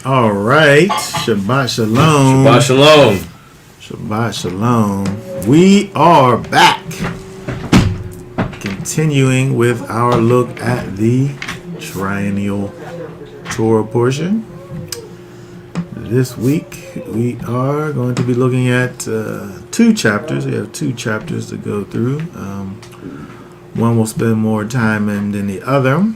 All right. Shabbat shalom. Shabbat shalom. Shabbat shalom. We are back. Continuing with our look at the triennial Torah portion. This week we are going to be looking at two chapters. We have two chapters to go through. One will spend more time in than the other.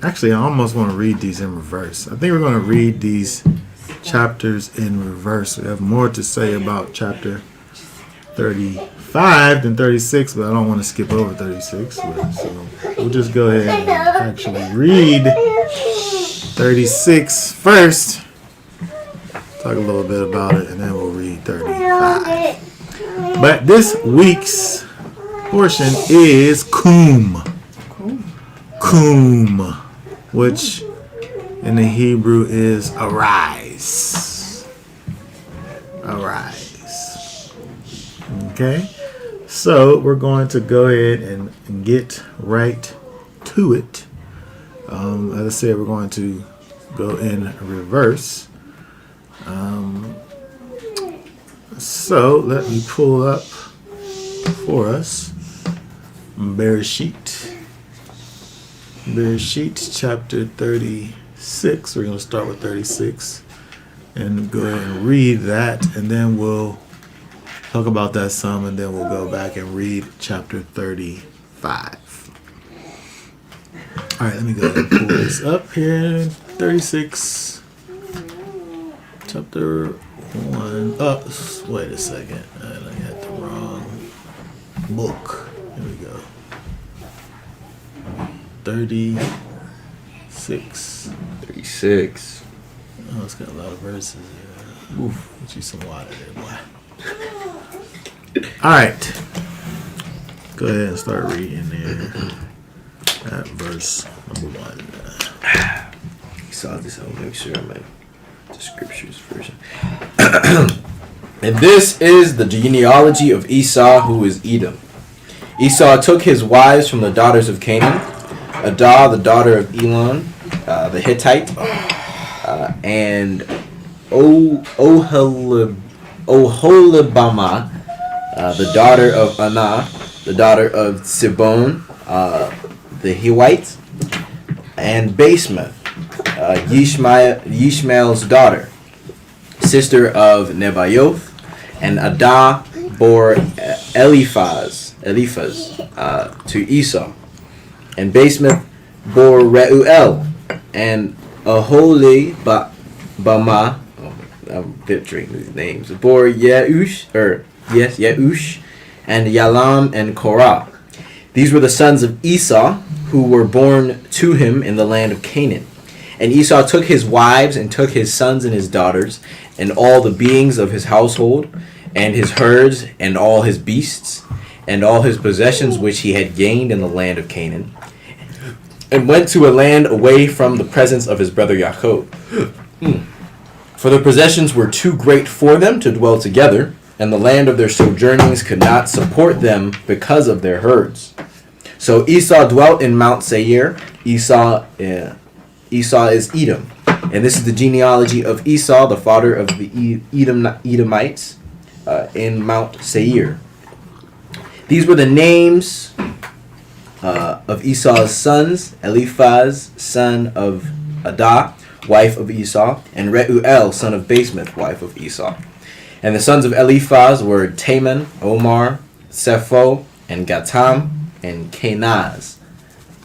Actually, I almost want to read these in reverse. I think we're going to read these chapters in reverse. We have more to say about chapter 35 than 36, but I don't want to skip over 36. So we'll just go ahead and actually read 36 first. Talk a little bit about it, and then we'll read 35. But this week's portion is Kum. Kum, which in the Hebrew is arise. Arise. Okay? So we're going to go ahead and get right to it. As I said, we're going to go in reverse. So let me pull up for us Bereshit chapter 36. We're going to start with 36 and go ahead and read that, and then we'll talk about that some, and then we'll go back and read chapter 35. All right, let me go ahead and pull this up here. 36, chapter 1. Oh, wait a second. I got the wrong book. Here we go. 36. Oh, it's got a lot of verses here. Oof, get you some water there, boy. All right. Go ahead and start reading there. At verse number 1. You saw this. I'll make sure I'm in the scriptures version. And this is the genealogy of Esau, who is Edom. Esau took his wives from the daughters of Canaan. Adah, the daughter of Elon, the Hittite, and Oholibamah, the daughter of Anah, the daughter of Sibon, the Hivite, and Basemath, Yishmael's daughter, sister of Nebaioth, and Adah bore Eliphaz to Esau. And Basemath bore Reuel, and Oholibamah, I'm butchering these names, bore Yeush, and Yalam and Korah. These were the sons of Esau, who were born to him in the land of Canaan. And Esau took his wives, and took his sons and his daughters, and all the beings of his household, and his herds, and all his beasts, and all his possessions which he had gained in the land of Canaan, and went to a land away from the presence of his brother Jacob. For the possessions were too great for them to dwell together, and the land of their sojournings could not support them because of their herds. So Esau dwelt in Mount Seir. Esau is Edom. And this is the genealogy of Esau, the father of the Edomites, in Mount Seir. These were the names of Esau's sons: Eliphaz, son of Adah, wife of Esau, and Reuel, son of Basemath, wife of Esau. And the sons of Eliphaz were Taman, Omar, Sepho, and Gatam, and Kenaz.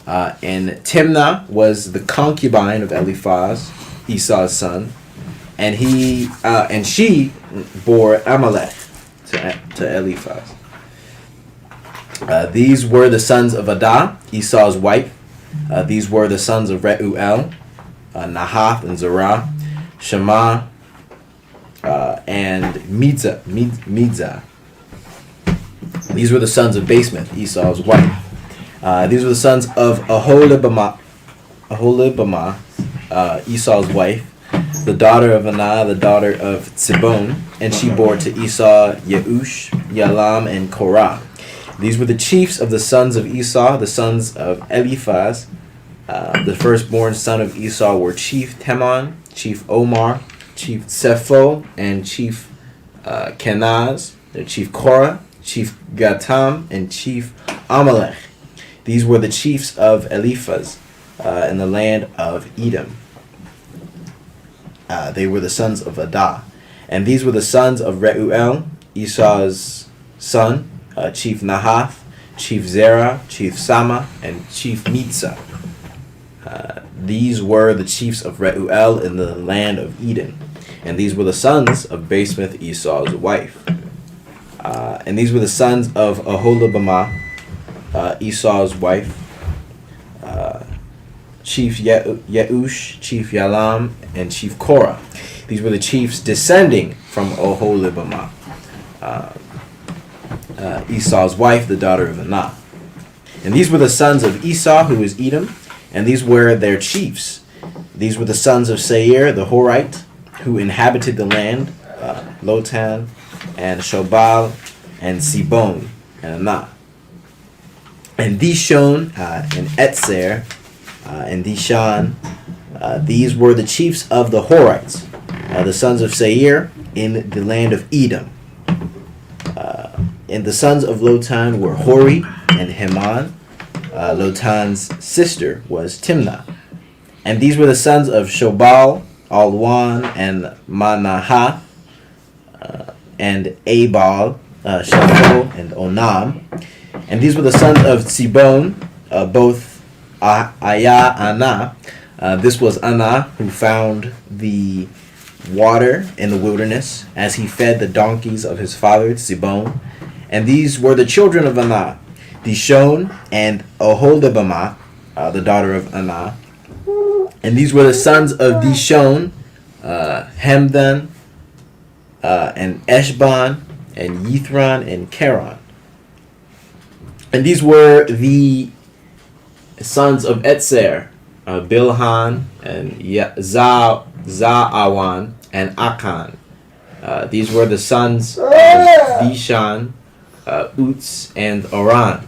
And Timnah was the concubine of Eliphaz, Esau's son, and she bore Amalek to Eliphaz. These were the sons of Adah, Esau's wife. These were the sons of Reuel, Nahath and Zerah, Shema, and Midzah. These were the sons of Basemath, Esau's wife. These were the sons of Oholibamah, Esau's wife, the daughter of Anah, the daughter of Sibon, and she bore to Esau Yeush, Yalam, and Korah. These were the chiefs of the sons of Esau, the sons of Eliphaz, The firstborn son of Esau were Chief Teman, Chief Omar, Chief Sepho, and Chief Kenaz, Chief Korah, Chief Gatam, and Chief Amalek. These were the chiefs of Eliphaz in the land of Edom. They were the sons of Adah. And these were the sons of Reuel, Esau's son, Chief Nahath, Chief Zerah, Chief Sama, and Chief Mitzah. These were the chiefs of Reuel in the land of Edom. And these were the sons of Basemath, Esau's wife. And these were the sons of Aholibamah, Esau's wife, Chief Yeush, Chief Yalam, and Chief Korah. These were the chiefs descending from Oholibamah, Esau's wife, the daughter of Anah. And these were the sons of Esau, who was Edom, and these were their chiefs. These were the sons of Seir, the Horite, who inhabited the land, Lotan, and Shobal, and Sibon, and Anah. And Dishon, and Etzer, and Dishan, these were the chiefs of the Horites, the sons of Seir, in the land of Edom. And the sons of Lotan were Hori and Heman. Lotan's sister was Timnah. And these were the sons of Shobal, Alwan, and Manahath, and Abal, Shapho, and Onam. And these were the sons of Sibon, both Ayah, Anah. This was Anah who found the water in the wilderness as he fed the donkeys of his father, Sibon. And these were the children of Anah, Dishon and Oholibamah, the daughter of Anah. And these were the sons of Dishon, Hemdan, and Eshban, and Yithran, and Keran. And these were the sons of Etzer, Bilhan, and Zaawan, and Akan. These were the sons of Dishan, Uts, and Aran.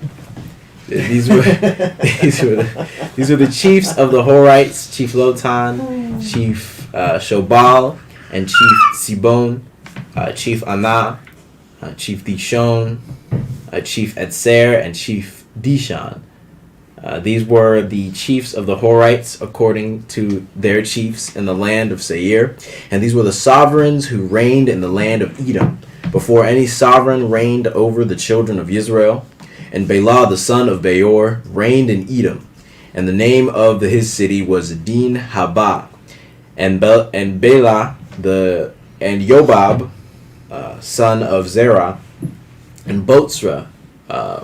These were the chiefs of the Horites, Chief Lotan, Chief Shobal, and Chief Sibon, Chief Anah, Chief Dishon, Chief Etzer, and Chief Dishan. These were the chiefs of the Horites according to their chiefs in the land of Seir. And these were the sovereigns who reigned in the land of Edom, before any sovereign reigned over the children of Israel. And Bela the son of Beor reigned in Edom, and the name of his city was Din Haba. And Bela and Yobab, son of Zerah, and Botzra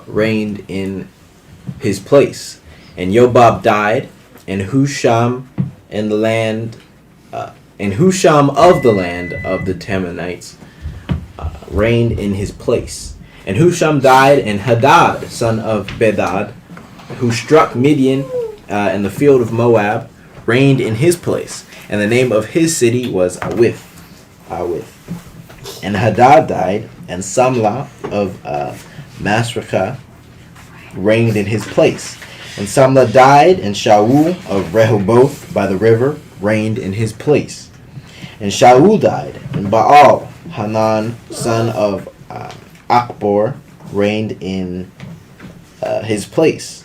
reigned in his place. And Yobab died, and Husham in the land, and Husham of the land of the Temanites reigned in his place. And Husham died, and Hadad, son of Bedad, who struck Midian in the field of Moab, reigned in his place. And the name of his city was Awith. And Hadad died, and Samlah of Masrekah reigned in his place. And Samlah died, and Shaul of Rehoboth by the river reigned in his place. And Shaul died, and Baal Hanan, son of Akbor, reigned in his place.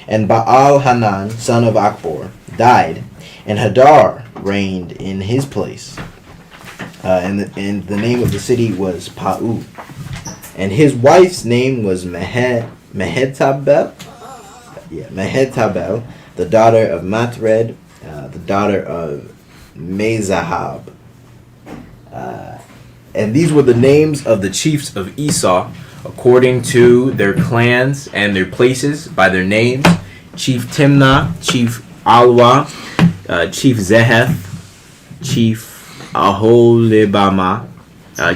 And Baal Hanan, son of Akbor, died, and Hadar reigned in his place. And the name of the city was Pau. And his wife's name was Mehetabel, the daughter of Matred, the daughter of Mezahab. And these were the names of the chiefs of Esau, according to their clans and their places, by their names: Chief Timnah, Chief Alwa, Chief Zeheth, Chief Aholibamah,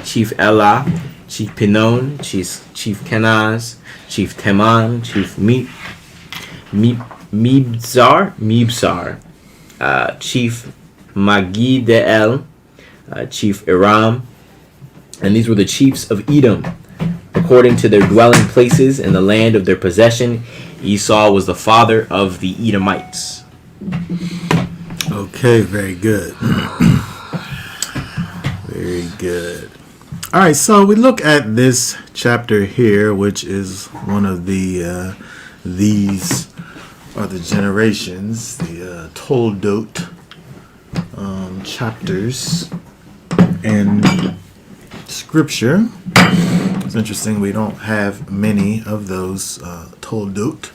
Chief Elah, Chief Pinon, Chief Kenaz, Chief Teman, Chief Mibzar, Chief Magideel, Chief Iram. And these were the chiefs of Edom, according to their dwelling places in the land of their possession. Esau was the father of the Edomites. Okay, very good. Very good. All right, so we look at this chapter here, which is one of the these are the generations, the Toldot chapters in Scripture. It's interesting we don't have many of those Toldot.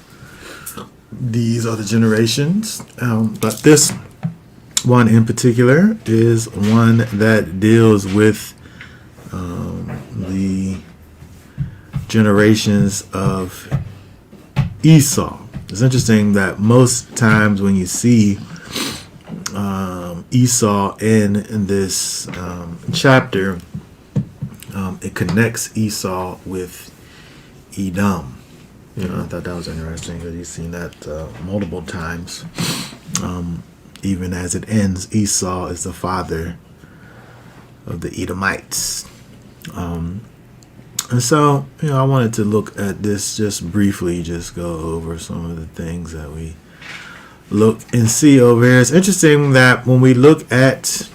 These are the generations, but this one in particular is one that deals with the generations of Esau. It's interesting that most times when you see Esau in this chapter, it connects Esau with Edom. You know, I thought that was interesting because you've seen that multiple times. Even as it ends, Esau is the father of the Edomites. And so, you know, I wanted to look at this just briefly, just go over some of the things that we look and see over here. It's interesting that when we look at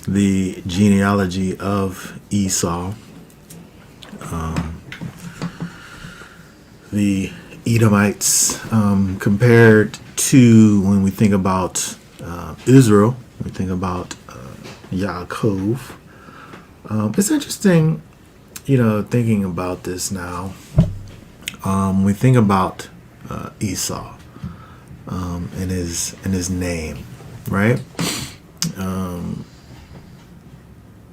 the genealogy of Esau, the Edomites, compared to when we think about Israel, we think about Yaakov. It's interesting, you know, thinking about this now. We think about Esau and his name, right?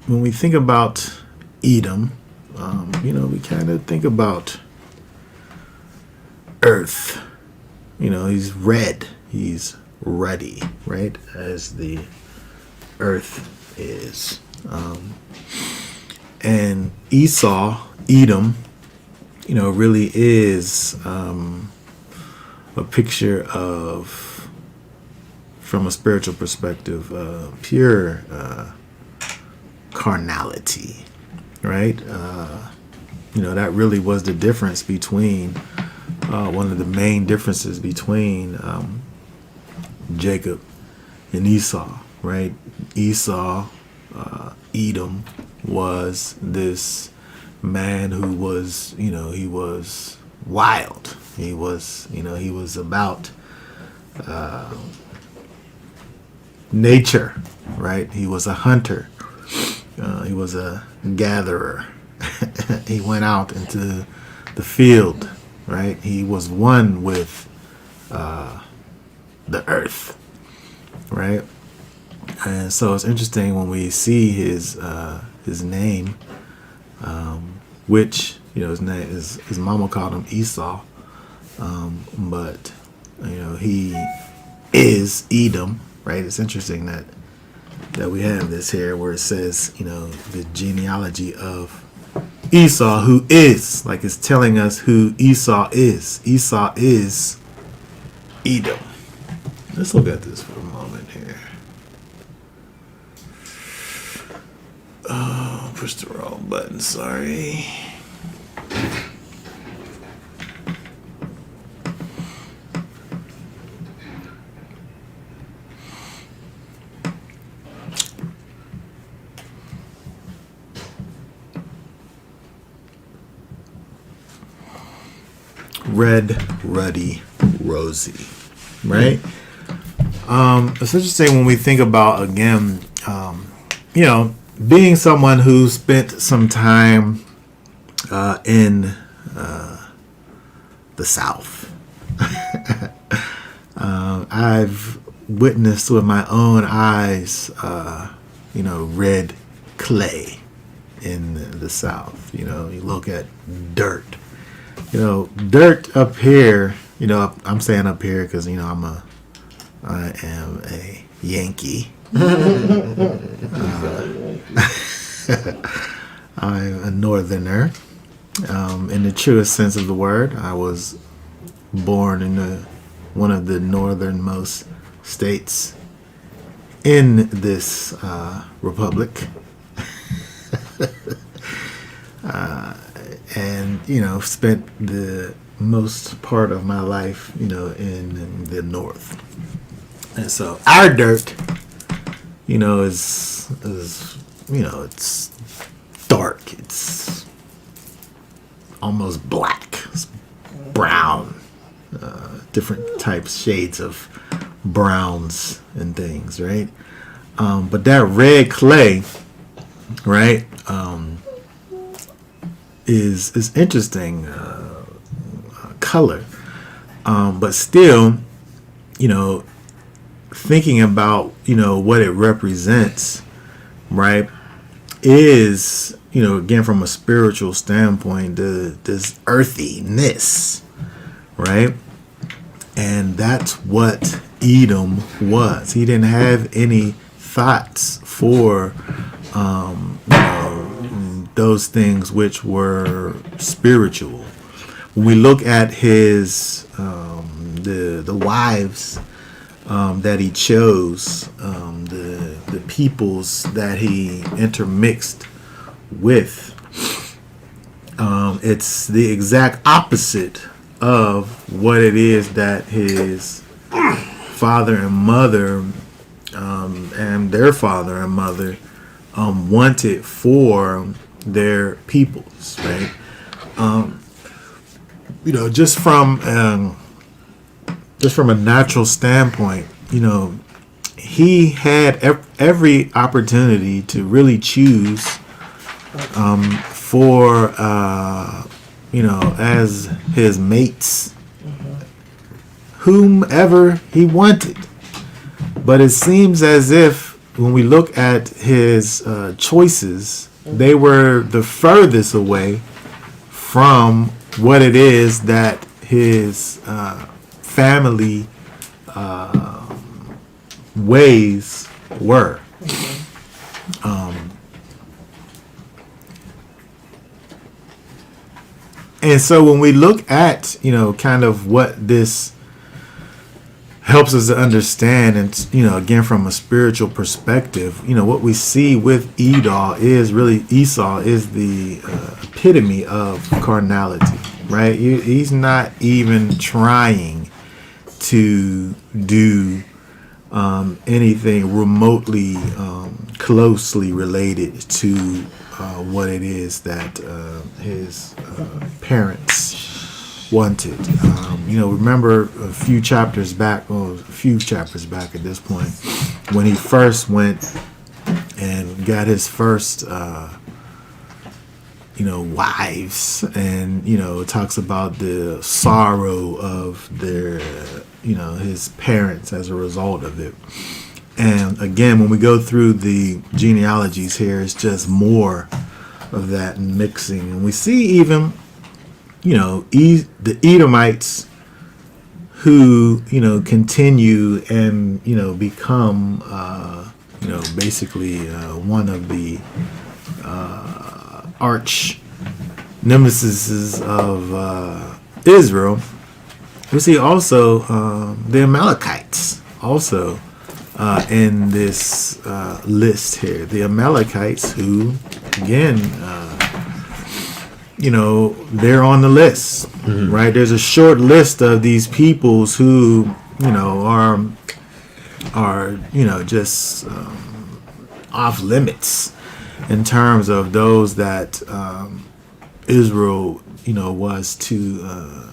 When we think about Edom, you know, we kind of think about earth. You know, he's red. He's ruddy, right? As the earth is. And Esau, Edom, you know, really is a picture of, from a spiritual perspective, pure carnality, right? You know, that really was the difference between, one of the main differences between Jacob and Esau, right? Esau, Edom, was this man who was, you know, he was wild. He was, you know, he was about nature, right? He was a hunter. He was a gatherer. He went out into the field, right? He was one with the earth, right? And so it's interesting when we see his name, which, you know, his name is, his mama called him Esau, but, you know, he is Edom, right? It's interesting that we have this here where it says, you know, the genealogy of Esau, who is, like it's telling us who Esau is. Esau is Edom. Let's look at this for a moment here. Oh, pushed the wrong button, sorry. Red, ruddy, rosy, right? It's interesting when we think about, again, you know, being someone who spent some time in the South. I've witnessed with my own eyes, you know, red clay in the South. You know, you look at dirt. You know, dirt up here, you know, I'm saying up here because, you know, I am a Yankee. I'm a northerner. In the truest sense of the word, I was born in one of the northernmost states in this republic. And, you know, spent the most part of my life, in the north. And so our dirt, is it's dark. It's almost black. It's brown. Different types, shades of browns and things, right? But that red clay, right, is interesting color. But still, thinking about, what it represents, right, is, again, from a spiritual standpoint, this earthiness, right? And that's what Edom was. He didn't have any thoughts for, those things which were spiritual. When we look at his, the wives that he chose, the peoples that he intermixed with, it's the exact opposite of what it is that his father and mother, and their father and mother, wanted for their peoples, right? Just from a natural standpoint, he had every opportunity to really choose for as his mates, whomever he wanted. But it seems as if when we look at his choices, they were the furthest away from what it is that his family ways were. And so when we look at, kind of what this helps us to understand, and, again, from a spiritual perspective, what we see with Esau is the epitome of carnality, right? He's not even trying to do anything remotely closely related to what it is that his parents wanted. Remember a few chapters back at this point, when he first went and got his first wives, and it talks about the sorrow of their his parents as a result of it. And again, when we go through the genealogies here, it's just more of that mixing, and we see even the Edomites who continue and become basically one of the arch nemesis of Israel. We see also the Amalekites also in this list here. The Amalekites, who again, they're on the list, right? There's a short list of these peoples who are just off limits in terms of those that Israel was to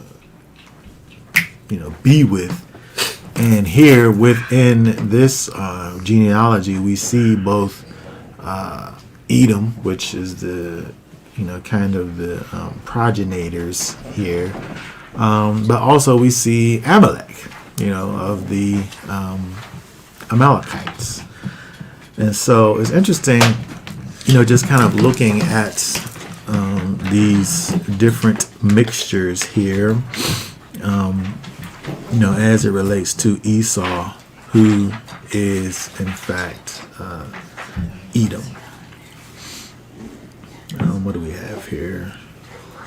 be with. And here within this genealogy, we see both Edom, which is the kind of the progenitors here, but also we see Amalek, of the Amalekites. And so it's interesting, just kind of looking at these different mixtures here, as it relates to Esau, who is in fact Edom. What do we have here?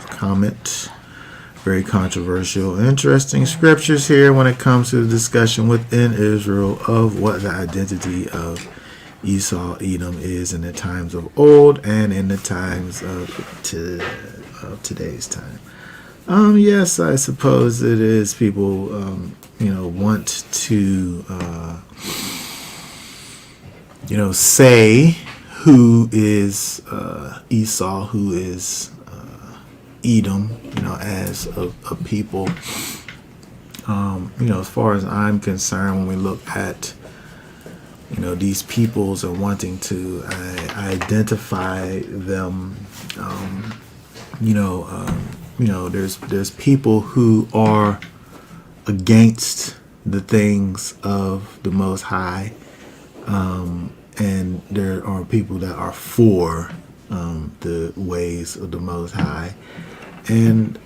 Comment. Very controversial. Interesting scriptures here when it comes to the discussion within Israel of what the identity of Esau, Edom is in the times of old and in the times of today's time. Yes, I suppose it is. People, want to, say who is Esau, who is Edom, as a people. As far as I'm concerned, when we look at, these peoples and wanting to identify them, there's people who are against the things of the Most High, and there are people that are for the ways of the Most High, and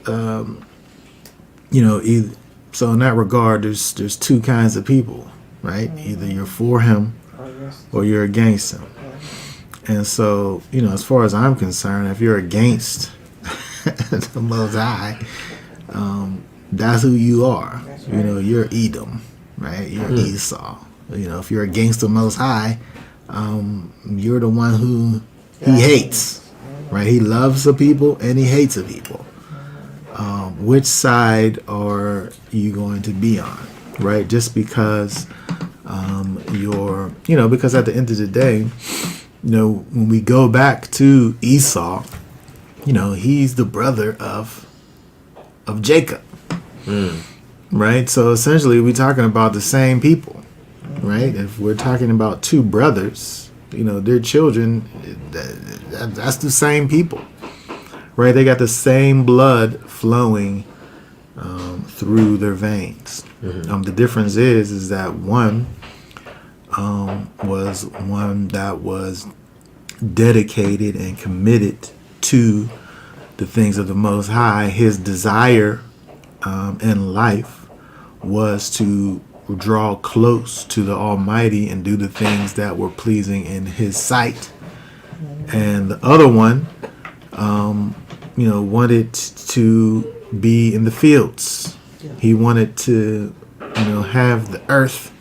so in that regard, there's two kinds of people, right? Either you're for him or you're against him. And so, as far as I'm concerned, if you're against the Most High, that's who you are. You're Edom, right? You're Esau. If you're against the Most High, you're the one who he hates, right? He loves the people and he hates the people. Which side are you going to be on, right? Just because because at the end of the day, when we go back to Esau, he's the brother of Jacob, right? So essentially, we're talking about the same people, right? If we're talking about two brothers, their children, that's the same people, right? They got the same blood flowing through their veins. The difference is that one was one that was dedicated and committed to the things of the Most High. His desire in life was to draw close to the Almighty and do the things that were pleasing in His sight. And the other one, wanted to be in the fields. He wanted to, have the earth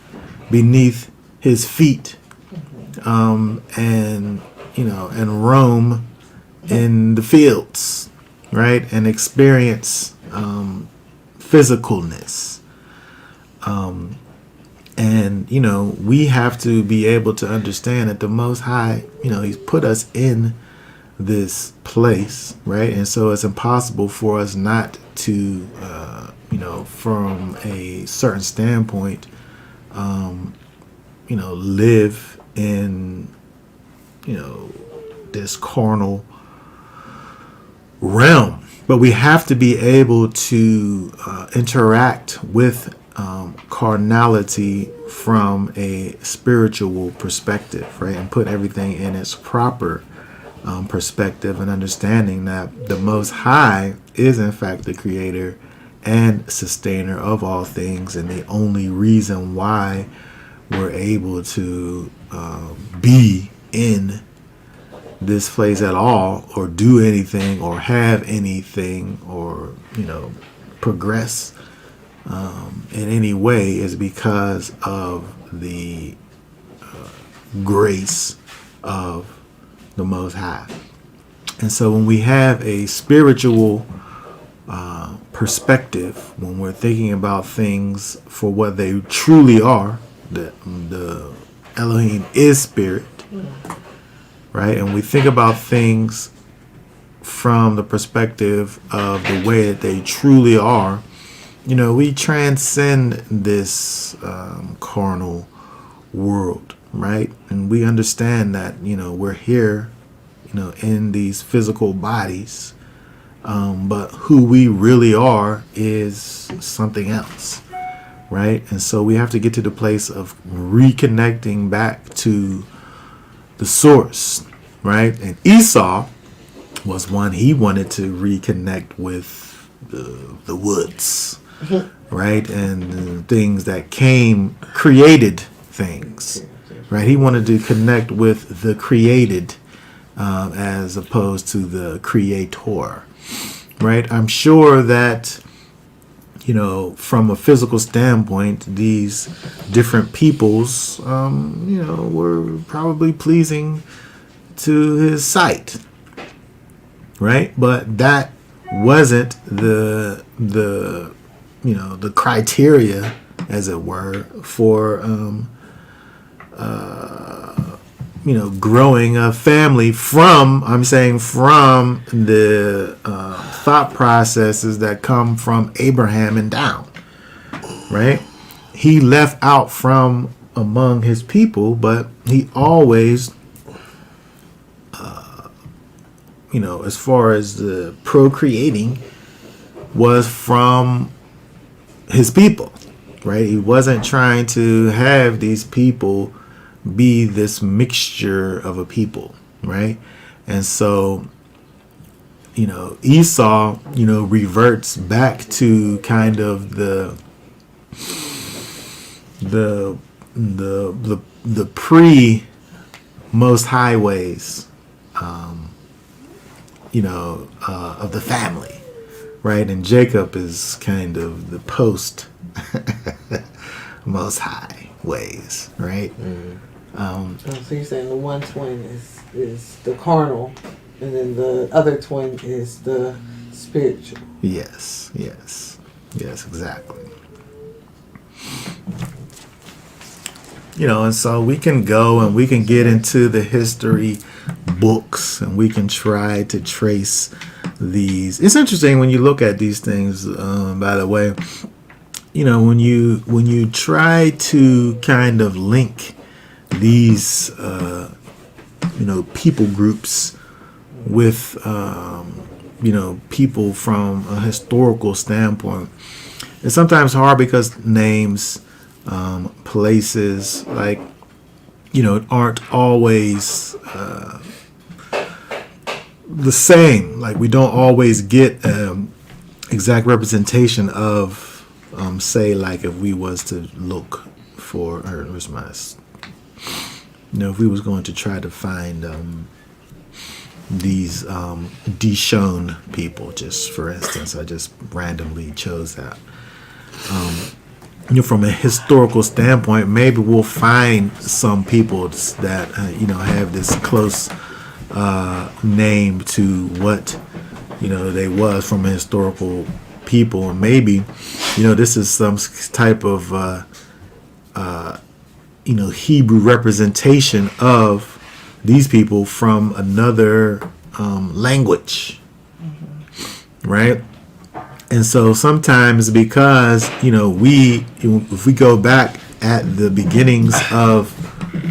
beneath his feet, and roam in the fields, right, and experience physicalness. And we have to be able to understand that the Most High, He's put us in this place, right? And so it's impossible for us not to, from a certain standpoint, live in, this carnal realm. But we have to be able to interact with carnality from a spiritual perspective, right? And put everything in its proper perspective, and understanding that the Most High is in fact the creator and sustainer of all things, and the only reason why we're able to be in this place at all, or do anything, or have anything, or progress in any way, is because of the grace of the Most High. And so when we have a spiritual perspective, when we're thinking about things for what they truly are, the Elohim is spirit, right? And we think about things from the perspective of the way that they truly are, we transcend this carnal world, right? And we understand that, we're here, in these physical bodies, but who we really are is something else, right? And so we have to get to the place of reconnecting back to the source, right? And Esau was one, he wanted to reconnect with the woods, right? And the things that created things, right? He wanted to connect with the created as opposed to the creator, right? I'm sure that, from a physical standpoint, these different peoples, were probably pleasing to his sight, right? But that wasn't the the criteria, as it were, for growing a family from the thought processes that come from Abraham and down, right? He left out from among his people, but he always, as far as the procreating, was from his people, right? He wasn't trying to have these people be this mixture of a people, right? And so, Esau, reverts back to kind of the pre Most High ways, of the family, right? And Jacob is kind of the post Most High ways, right? So you're saying the one twin is the carnal, and then the other twin is the spiritual. Yes, exactly. And so we can go and we can get into the history books and we can try to trace these. It's interesting when you look at these things, by the way, when you try to kind of link these, people groups with, people from a historical standpoint, it's sometimes hard because names, places, aren't always the same. Like, we don't always get exact representation of, say, like if we was to look for, if we was going to try to find these Dishon people, just for instance, I just randomly chose that. From a historical standpoint, maybe we'll find some people that have this close name to what they was from a historical people, and maybe this is some type of Hebrew representation of these people from another language, right? And so sometimes, because if we go back at the beginnings of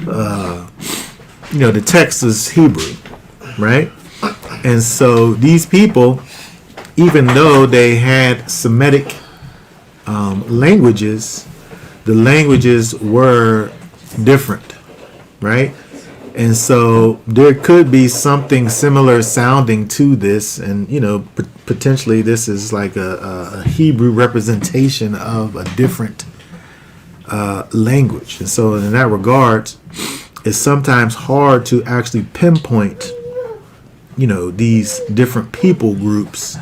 the text is Hebrew, right? And so these people, even though they had Semitic languages, the languages were different, right? And so there could be something similar sounding to this, and potentially this is like a Hebrew representation of a different language. And so in that regard, it's sometimes hard to actually pinpoint these different people groups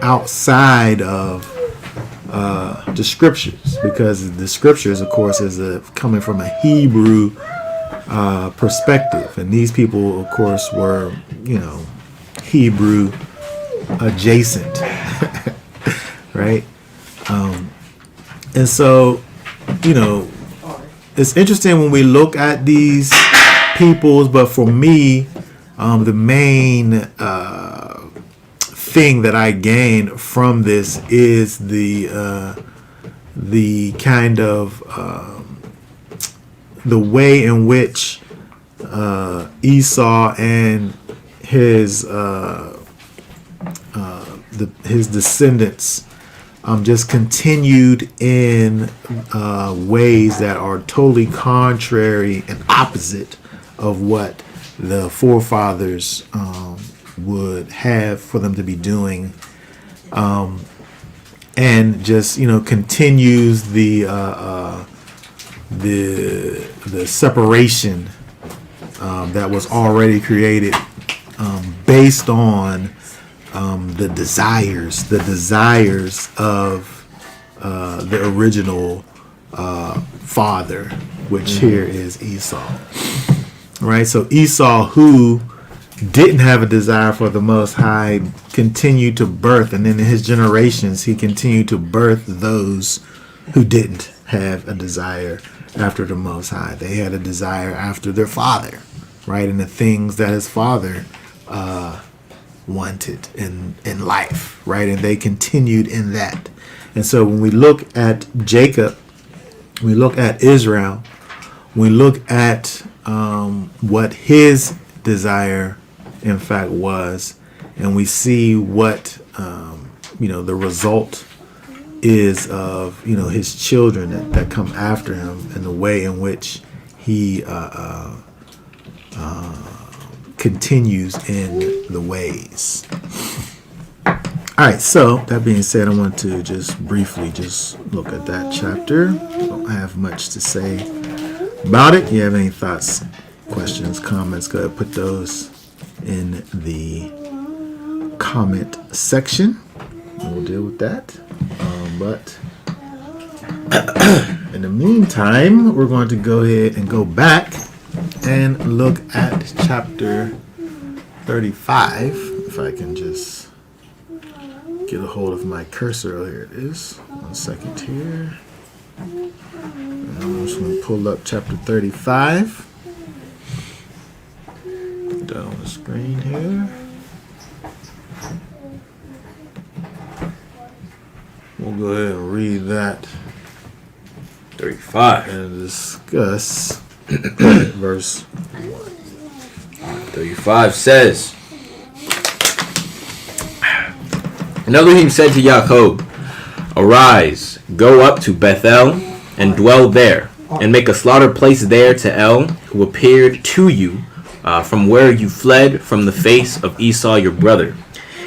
outside of the scriptures, because the scriptures, of course, is coming from a Hebrew perspective, and these people, of course, were Hebrew adjacent, right? And so it's interesting when we look at these peoples, but for me, the main thing that I gain from this is the kind of the way in which Esau and his descendants just continued in ways that are totally contrary and opposite of what the forefathers would have for them to be doing, and just continues the separation that was already created based on the desires of the original father, which here is Esau. Right, so Esau, who didn't have a desire for the Most High continued to birth, and then in his generations, he continued to birth those who didn't have a desire after the Most High. They had a desire after their father, right? And the things that his father wanted in life, right? And they continued in that. And so when we look at Jacob, we look at Israel, we look at what his desire in fact was, and we see what the result is of his children that come after him, and the way in which he continues in the ways. All right, so that being said, I want to just briefly just look at that chapter. I don't have much to say about it. If you have any thoughts, questions, comments, go ahead, put those in the comment section, and we'll deal with that. But in the meantime, we're going to go ahead and go back and look at chapter 35. If I can just get a hold of my cursor. Oh, here it is. 1 second here. And I'm just going to pull up chapter 35. Put that on the screen here. We'll go ahead and read that 35. and discuss verse 1. 35 says, And Elohim said to Yaakov, Arise, go up to Bethel, and dwell there, and make a slaughter place there to El, who appeared to you from where you fled from the face of Esau your brother.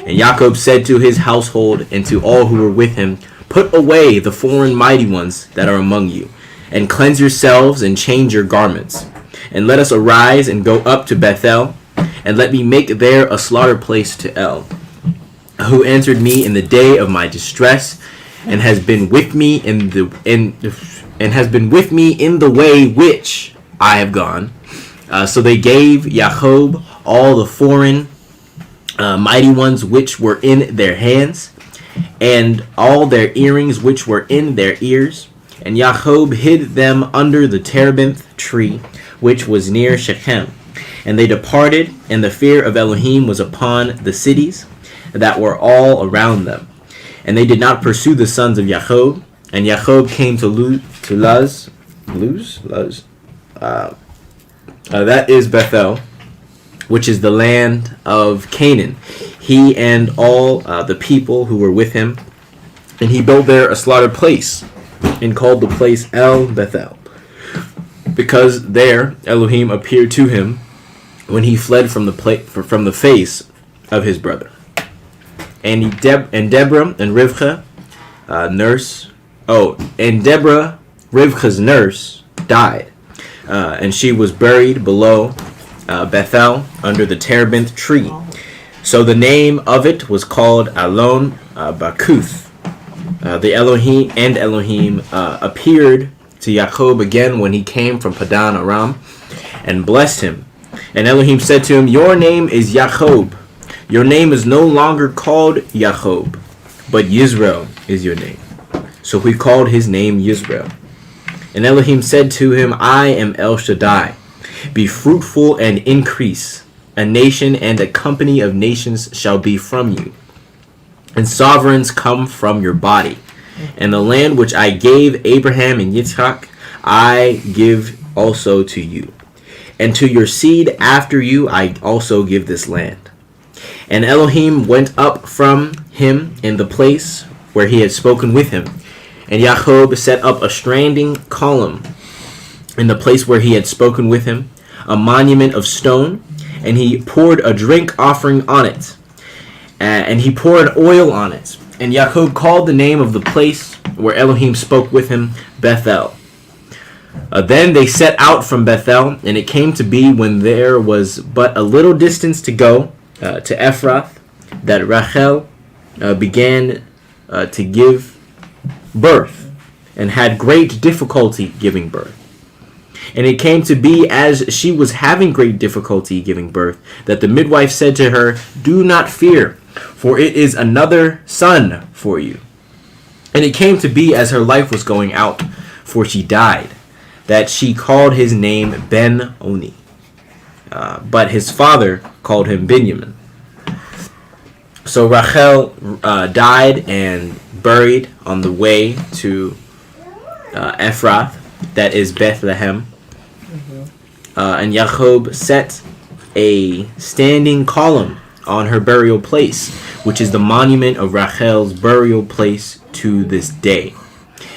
And Yaakov said to his household and to all who were with him, Put away the foreign mighty ones that are among you, and cleanse yourselves and change your garments. And let us arise and go up to Bethel, and let me make there a slaughter place to El, who answered me in the day of my distress, and has been with me in the way which I have gone. So they gave Yaakov all the foreign mighty ones which were in their hands, and all their earrings which were in their ears. And Yaakov hid them under the terebinth tree which was near Shechem. And they departed, and the fear of Elohim was upon the cities that were all around them. And they did not pursue the sons of Yaakov. And Yaakov came to Luz. That is Bethel, which is the land of Canaan, he and all the people who were with him. And he built there a slaughter place, and called the place El Bethel, because there Elohim appeared to him when he fled from the face of his brother. And Deborah and Rivkah, Deborah, Rivkah's nurse, died, and she was buried below Bethel under the terebinth tree. So the name of it was called Alon Bakuth. The Elohim appeared to Yaakov again when he came from Padan Aram, and blessed him. And Elohim said to him, Your name is Yaakov. Your name is no longer called Yaakov, but Yisrael is your name. So he called his name Yisrael. And Elohim said to him, I am El Shaddai. Be fruitful and increase. A nation and a company of nations shall be from you, and sovereigns come from your body. And the land which I gave Abraham and Yitzchak, I give also to you. And to your seed after you I also give this land. And Elohim went up from him in the place where he had spoken with him. And Yaakov set up a standing column in the place where he had spoken with him, a monument of stone, and he poured a drink offering on it, and he poured oil on it. And Yaakov called the name of the place where Elohim spoke with him Bethel. Then they set out from Bethel, and it came to be when there was but a little distance to go to Ephrath, that Rachel began to give birth, and had great difficulty giving birth. And it came to be, as she was having great difficulty giving birth, that the midwife said to her, "Do not fear, for it is another son for you." And it came to be, as her life was going out, for she died, that she called his name Ben-Oni. But his father called him Benjamin. So Rachel died and buried on the way to Ephrath, that is Bethlehem. And Jacob set a standing column on her burial place, which is the monument of Rachel's burial place to this day.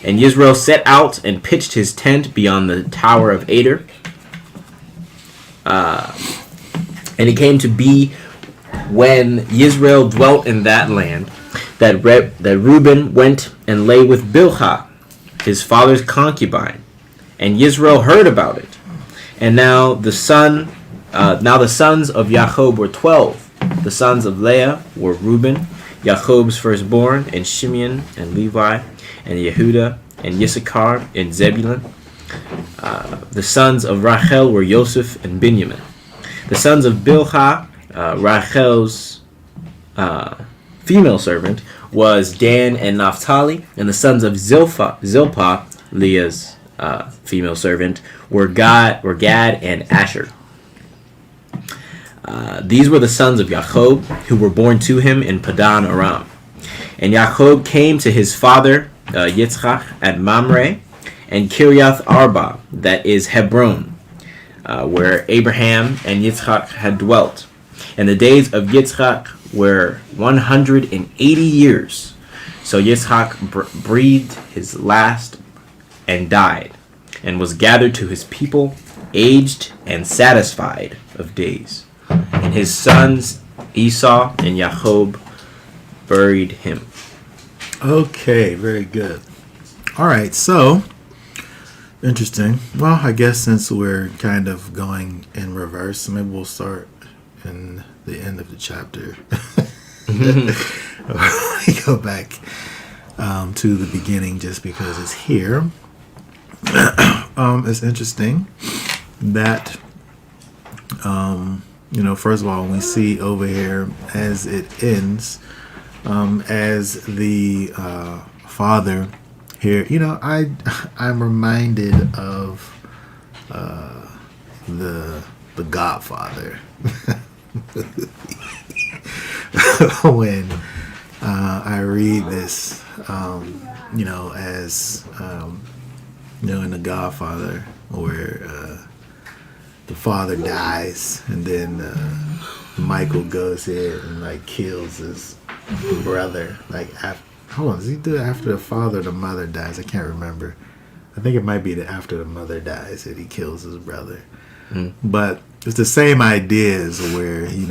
And Yisrael set out and pitched his tent beyond the tower of Ader. And it came to be, when Yisrael dwelt in that land, that Reuben went and lay with Bilhah, his father's concubine, and Yisrael heard about it. And now the sons of Jacob were 12. The sons of Leah were Reuben, Jacob's firstborn, and Shimeon, and Levi, and Yehuda, and Issachar, and Zebulun. The sons of Rachel were Joseph and Benjamin. The sons of Bilhah, Rachel's female servant, was Dan and Naphtali. And the sons of Zilpah, Leah's female servant, were Gad and Asher. These were the sons of Jacob, who were born to him in Padan Aram. And Jacob came to his father Yitzchak at Mamre and Kiriath Arba, that is Hebron, where Abraham and Yitzchak had dwelt. And the days of Yitzchak were 180 years. So Yitzchak breathed his last and died, and was gathered to his people, aged and satisfied of days. And his sons Esau and Jacob buried him. Okay, very good. All right, so interesting. Well, I guess since we're kind of going in reverse, maybe we'll start in the end of the chapter. We go back to the beginning just because it's here. It's interesting that first of all, we see over here as it ends, as the father here, I'm reminded of the Godfather. When I read this, as in the Godfather, where the father dies, and then Michael goes in and kills his brother. Does he do it after the father or the mother dies? I can't remember. I think it might be after the mother dies that he kills his brother. But it's the same ideas where he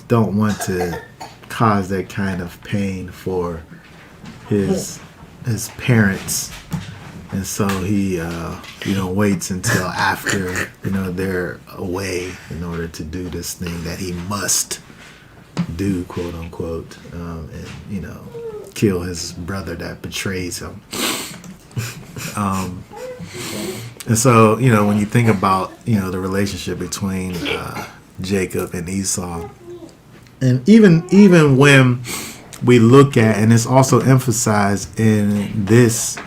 don't want to cause that kind of pain for his parents. And so he, waits until after, they're away in order to do this thing that he must do, quote unquote, and, kill his brother that betrays him. And so, when you think about, the relationship between Jacob and Esau, and even when we look at, and it's also emphasized in this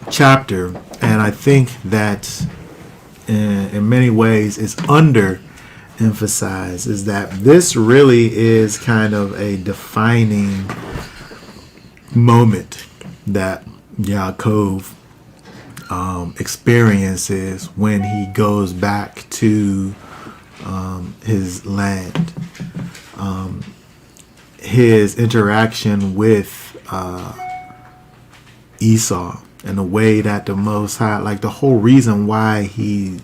chapter, and I think that in many ways is under emphasized, is that this really is kind of a defining moment that Yaakov experiences when he goes back to his land. His interaction with Esau, and the way that the Most High, the whole reason why he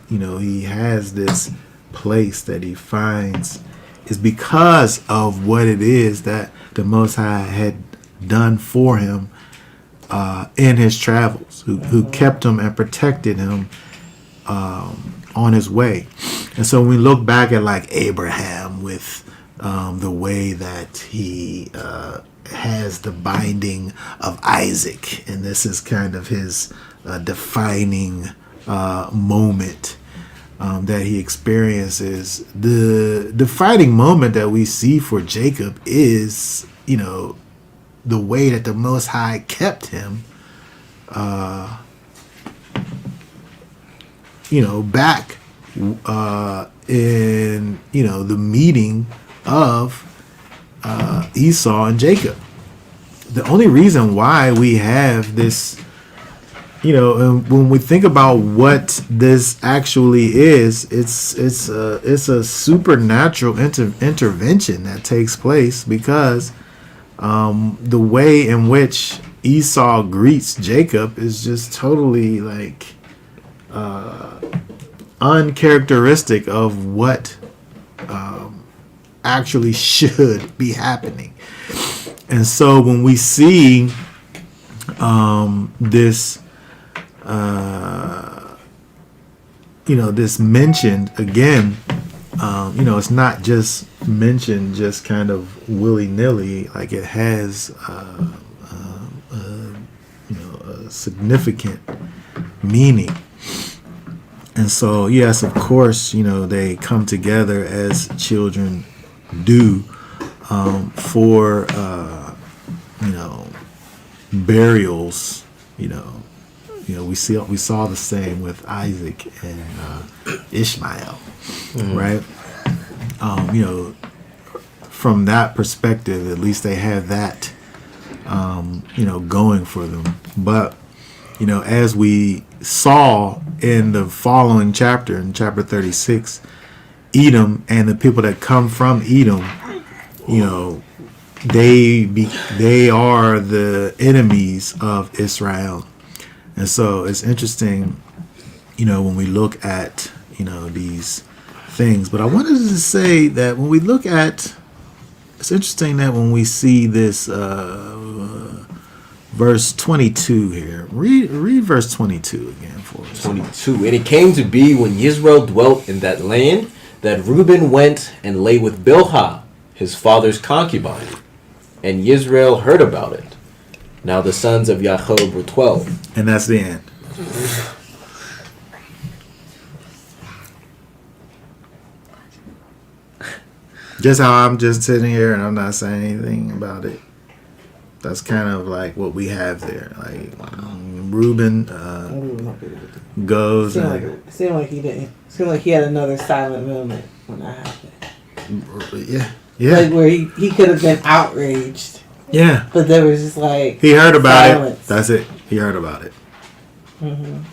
has this place that he finds is because of what it is that the Most High had done for him in his travels, who kept him and protected him on his way. And so when we look back at Abraham with the way that he has the binding of Isaac, and this is kind of his defining moment that he experiences. The defining moment that we see for Jacob is, the way that the Most High kept him, back in, the meeting of Esau and Jacob. The only reason why we have this, when we think about what this actually is, it's a supernatural intervention that takes place, because the way in which Esau greets Jacob is just totally like uncharacteristic of what actually should be happening. And so when we see this this mentioned again, it's not just mentioned just kind of willy-nilly, like it has a significant meaning. And so, yes, of course, they come together as children do for burials. We saw the same with Isaac and Ishmael, right? From that perspective, at least they had that going for them. But as we saw in the following chapter, in chapter 36, Edom and the people that come from Edom, they are the enemies of Israel. And so it's interesting, when we look at, these things. But I wanted to say that when we look at, it's interesting that when we see this verse 22 here, read verse 22 again for us. 22. And it came to be when Yisrael dwelt in that land that Reuben went and lay with Bilhah, his father's concubine. And Yisrael heard about it. Now the sons of Yaakov were 12. And that's the end. Just how I'm just sitting here and I'm not saying anything about it. That's kind of like what we have there. Like Reuben goes. It seemed like he didn't. Seemed like he had another silent moment when that happened. Yeah. Like where he could have been outraged. Yeah. But there was just like he heard about silence. it. That's it. He heard about it. Mm-hmm.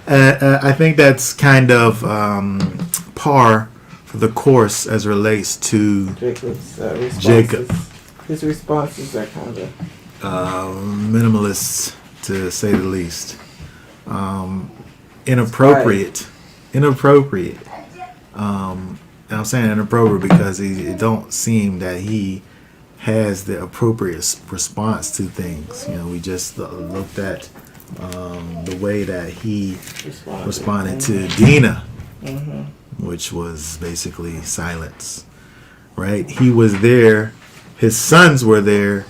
I think that's kind of par for the course as relates to Jacob's responses. Jacob. His responses are kind of minimalist, to say the least. Inappropriate. And I'm saying inappropriate because it don't seem that he has the appropriate response to things. We just looked at the way that he responded to Dinah, which was basically silence, right? He was there, his sons were there,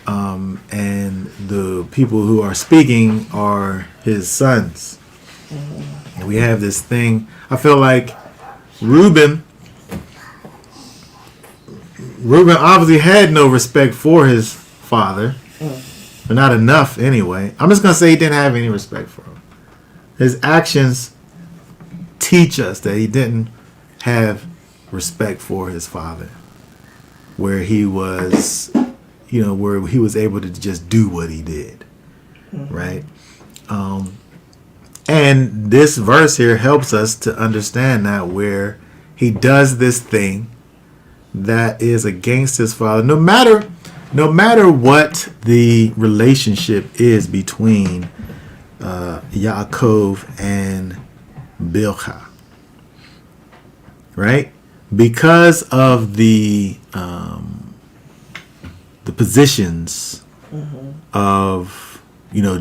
and the people who are speaking are his sons. And we have this thing, I feel like Reuben obviously had no respect for his father. But not enough anyway. I'm just going to say he didn't have any respect for him. His actions teach us that he didn't have respect for his father. Where he was, where he was able to just do what he did. Right? And this verse here helps us to understand that, where he does this thing that is against his father, no matter what the relationship is between Yaakov and Bilhah, right? Because of the positions of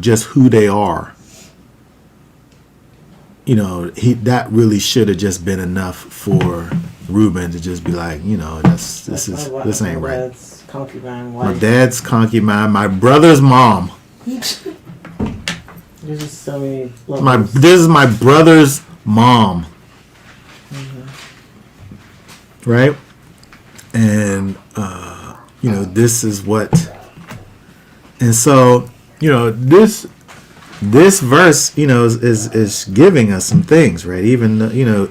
just who they are, that really should have just been enough for Reuben to just be like, this ain't right. concubine My wife. dad's concubine, my brother's mom. There's just so many levels. This is my brother's mom. Right? And this is what, and so, this verse, is giving us some things, right? Even,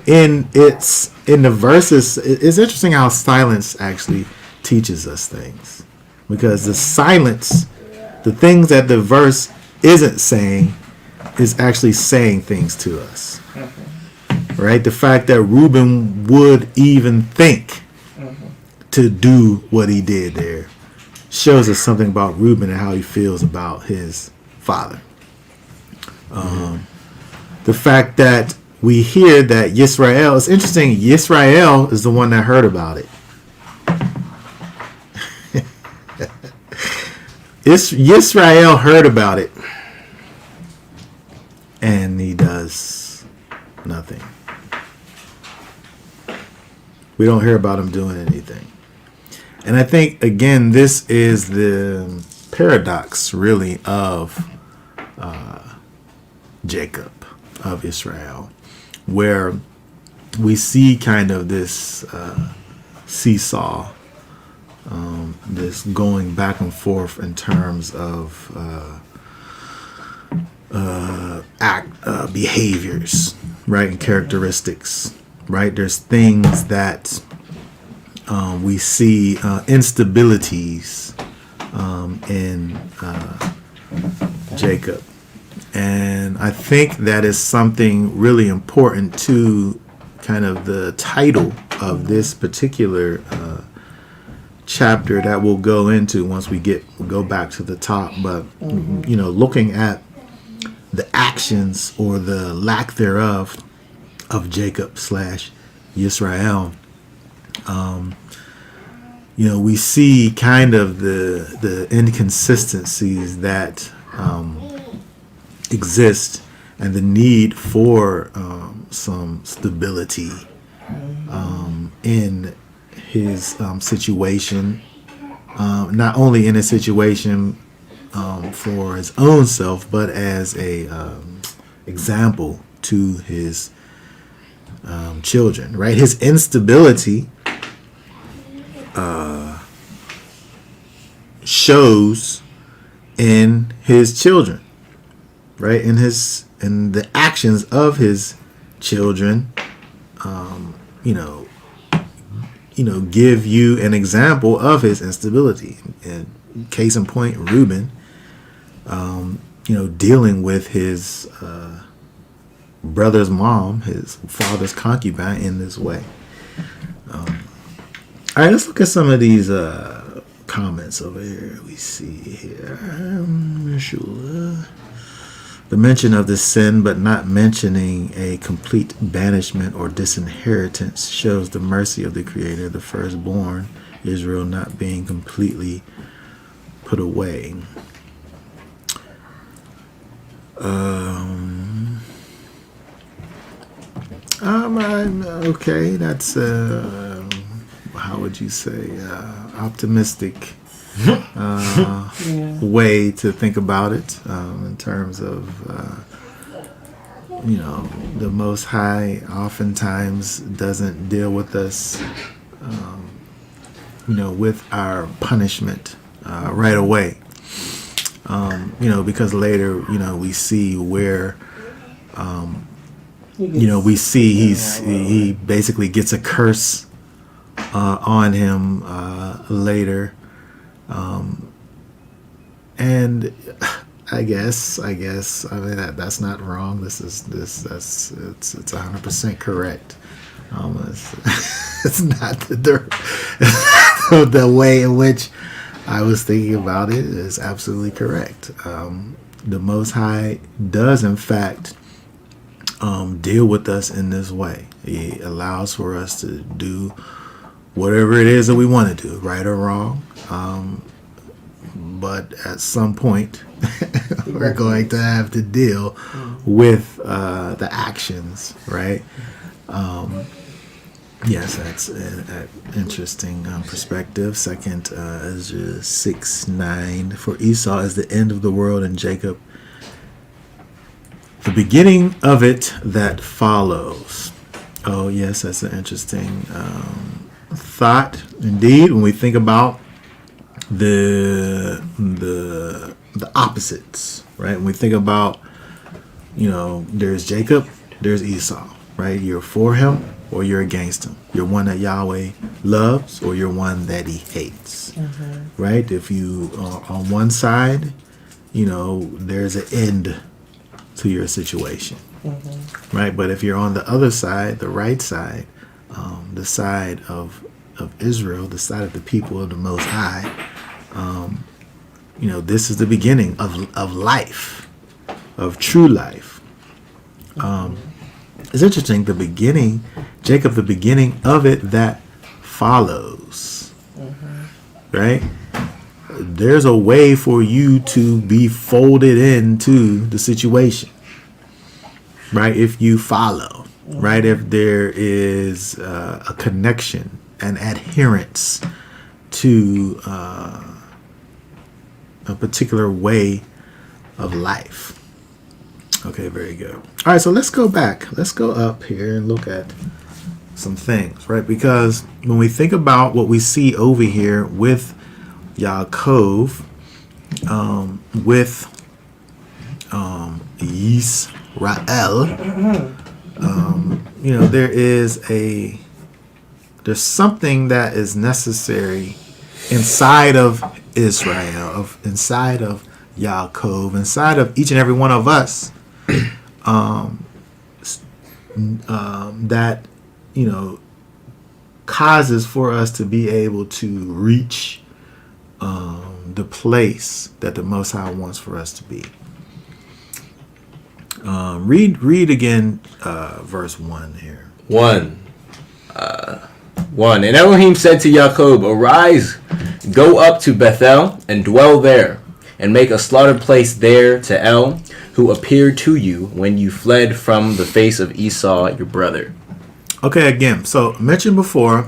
in the verses, it's interesting how silence actually teaches us things, because the silence, the things that the verse isn't saying, is actually saying things to us, right? The fact that Reuben would even think to do what he did there shows us something about Reuben and how he feels about his father. The fact that we hear that Yisrael, it's interesting, Yisrael is the one that heard about it. Yisrael heard about it, and he does nothing. We don't hear about him doing anything. And I think, again, this is the paradox, really, of Jacob, of Israel, where we see kind of this seesaw, this going back and forth in terms of behaviors, right, and characteristics, right? There's things that we see instabilities in Jacob. And I think that is something really important to kind of the title of this particular chapter that we'll go into once we go back to the top. But, looking at the actions or the lack thereof of Jacob / Yisrael, we see kind of the inconsistencies that exist and the need for some stability in his situation, not only in his situation for his own self, but as a example to his children, right? His instability shows in his children, right? In the actions of his children, give you an example of his instability. And case in point, Reuben, dealing with his brother's mom, his father's concubine, in this way. All right, let's look at some of these comments over here. We see here. The mention of the sin, but not mentioning a complete banishment or disinheritance, shows the mercy of the Creator, the firstborn, Israel, not being completely put away. Okay, that's how would you say, optimistic way to think about it, in terms of the Most High oftentimes doesn't deal with us with our punishment right away, because later we see where we see he basically gets a curse on him later, and I guess I mean that's not wrong. It's 100% correct. It's not the way in which I was thinking about it is absolutely correct. The Most High does in fact deal with us in this way. He allows for us to do whatever it is that we want to do, right or wrong. But at some point, we're going to have to deal with the actions, right? Yes, that's an interesting perspective. Second Ezra 6:9. For Esau is the end of the world, and Jacob the beginning of it that follows. Oh, yes, that's an interesting thought indeed. When we think about the opposites, right? When we think about, there's Jacob, there's Esau, right? You're for him or you're against him. You're one that Yahweh loves or you're one that he hates, right? If you are on one side, there's an end to your situation, right? But if you're on the other side, the right side, the side of Israel, the side of the people of the Most High, this is the beginning of life, of true life. It's interesting, Jacob, the beginning of it that follows, right? There's a way for you to be folded into the situation, right? If you follow, right? If there is a connection, an adherence to a particular way of life. Okay, very good. All right, so let's go back. Let's go up here and look at some things, right? Because when we think about what we see over here with Yaakov, with Yisrael, there's something that is necessary inside of Israel, inside of Yaakov, inside of each and every one of us, that causes for us to be able to reach the place that the Most High wants for us to be. Read again verse 1 here. 1. And Elohim said to Jacob, Arise, go up to Bethel, and dwell there, and make a slaughter place there to El, who appeared to you when you fled from the face of Esau your brother. Okay, again, so mentioned before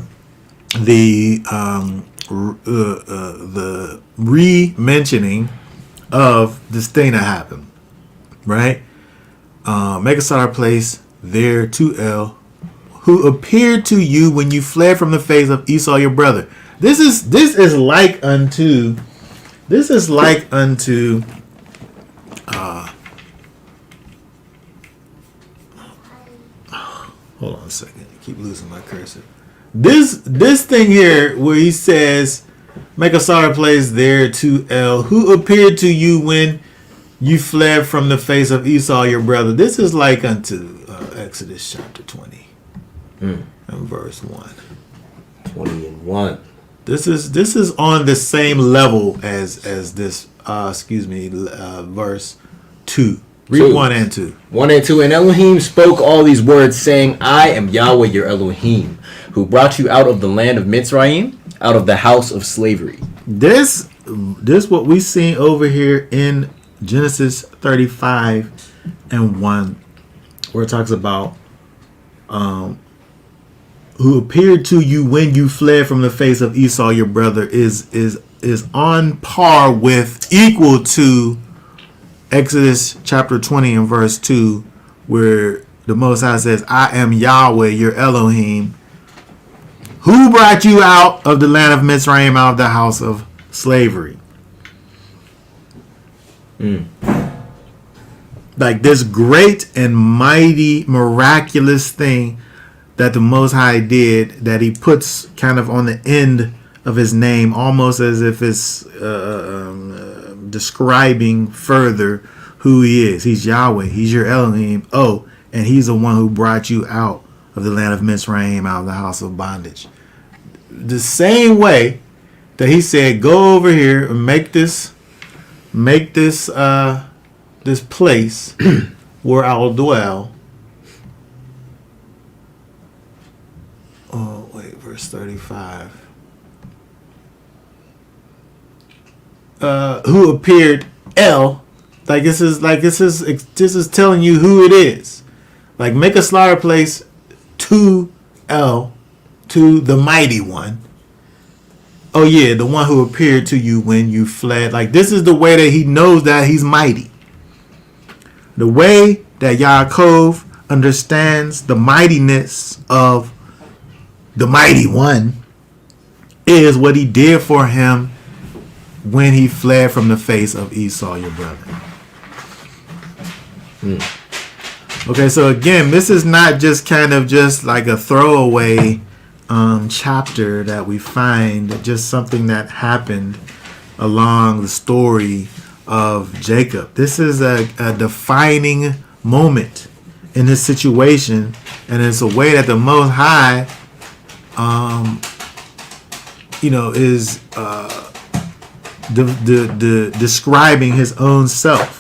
the re-mentioning of this thing that happened, right? Make a slaughter place there to El, who appeared to you when you fled from the face of Esau your brother. This is like unto hold on a second. I keep losing my cursor. This thing here where he says, make a slaughter place there to El, who appeared to you when you fled from the face of Esau your brother. This is like unto Exodus chapter 20 and verse 1. 20 and 1. This is on the same level as this verse 2. Read 1 and 2. 1 and 2. And Elohim spoke all these words, saying, I am Yahweh your Elohim, who brought you out of the land of Mitzrayim, out of the house of slavery. This what we see over here in Genesis 35 and 1, where it talks about who appeared to you when you fled from the face of Esau your brother is on par with, equal to Exodus chapter 20 and verse 2, where the Most High says, I am Yahweh your Elohim, who brought you out of the land of Mitzrayim, out of the house of slavery. Like this great and mighty, miraculous thing that the Most High did, that he puts kind of on the end of his name, almost as if it's describing further who he is. He's Yahweh. He's your Elohim. Oh, and he's the one who brought you out of the land of Mitzrayim, out of the house of bondage. The same way that he said, go over here and make this place where I'll dwell. Oh, wait, verse 35. Who appeared El, this is telling you who it is. Like, make a slaughter place to El, to the mighty one. Oh yeah, the one who appeared to you when you fled. Like, this is the way that he knows that he's mighty. The way that Yaakov understands the mightiness of the mighty one is what he did for him when he fled from the face of Esau, your brother. Okay, so again, this is not just kind of just like a throwaway chapter that we find, just something that happened along the story of Jacob. This is a defining moment in this situation, and it's a way that the Most High, is describing his own self.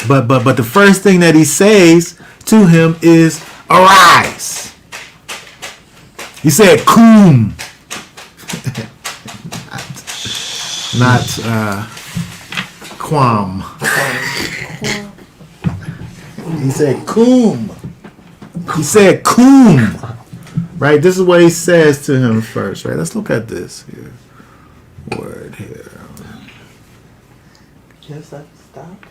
But the first thing that he says to him is, arise. He said, "Kum," not quam. He said, "Kum." He said, "Kum." Right. This is what he says to him first. Right. Let's look at this here. Word here. Just have to stop.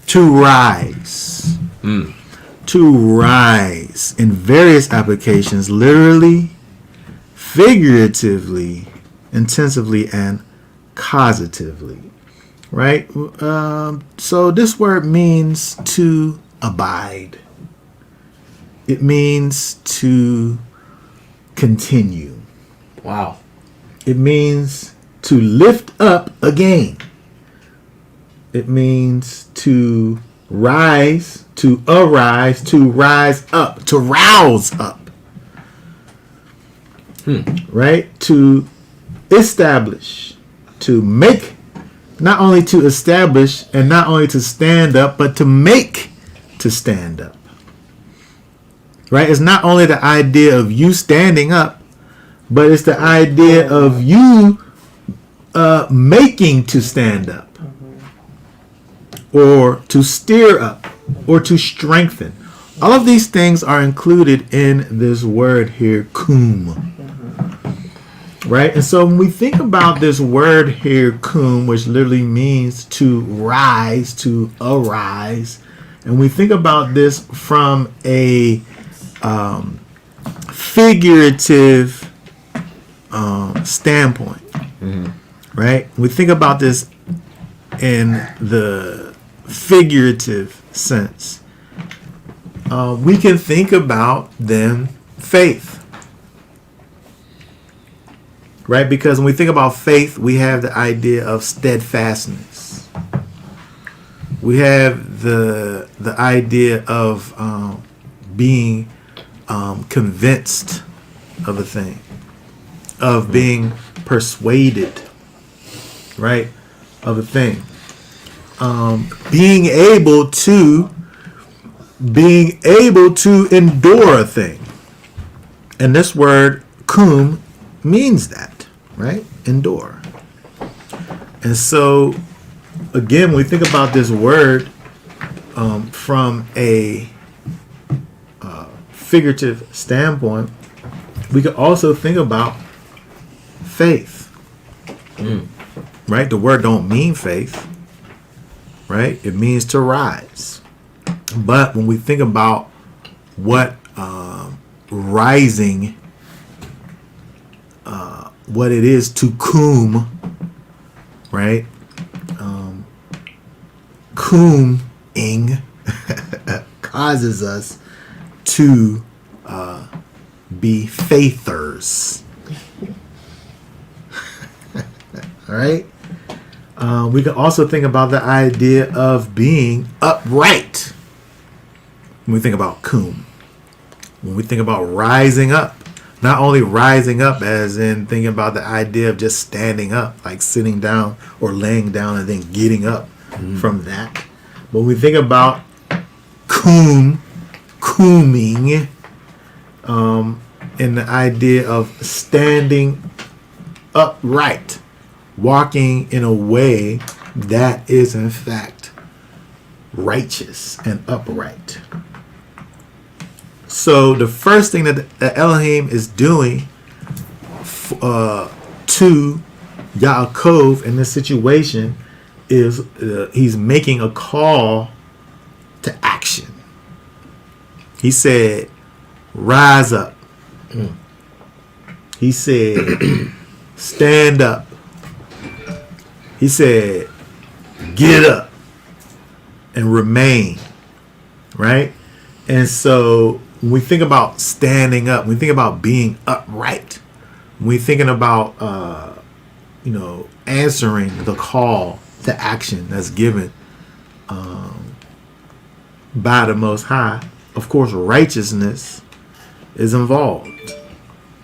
To rise. To rise in various applications, literally, figuratively, intensively, and causatively. Right? So this word means to abide. It means to continue. Wow. It means to lift up again. It means to rise, to arise, to rise up, to rouse up. Right? To establish, to make, not only to establish and not only to stand up, but to make to stand up. Right? It's not only the idea of you standing up, but it's the idea of you making to stand up. Or to steer up, or to strengthen. All of these things are included in this word here, kum. Right? And so when we think about this word here, kum, which literally means to rise, to arise, and we think about this from a figurative standpoint, right? We think about this in the figurative sense. We can think about then faith. Right? Because when we think about faith, we have the idea of steadfastness. We have the idea of being convinced of a thing, of being persuaded, right, of a thing. Being able to endure a thing. And this word kum means that, right? Endure. And so again, when we think about this word from a figurative standpoint, we could also think about faith. Right? The word don't mean faith. Right? It means to rise. But when we think about what rising, what it is to kum, right? Kuming causes us to be faithers. All right? We can also think about the idea of being upright when we think about kum. When we think about rising up, not only rising up as in thinking about the idea of just standing up, like sitting down or laying down and then getting up from that. But when we think about kuming, in the idea of standing upright, walking in a way that is in fact righteous and upright. So the first thing that Elohim is doing to Yaakov in this situation is he's making a call to action. He said, rise up. He said, stand up. He said, get up and remain. Right? And so when we think about standing up, when we think about being upright, when we thinking about, answering the call to action that's given by the Most High, of course, righteousness is involved.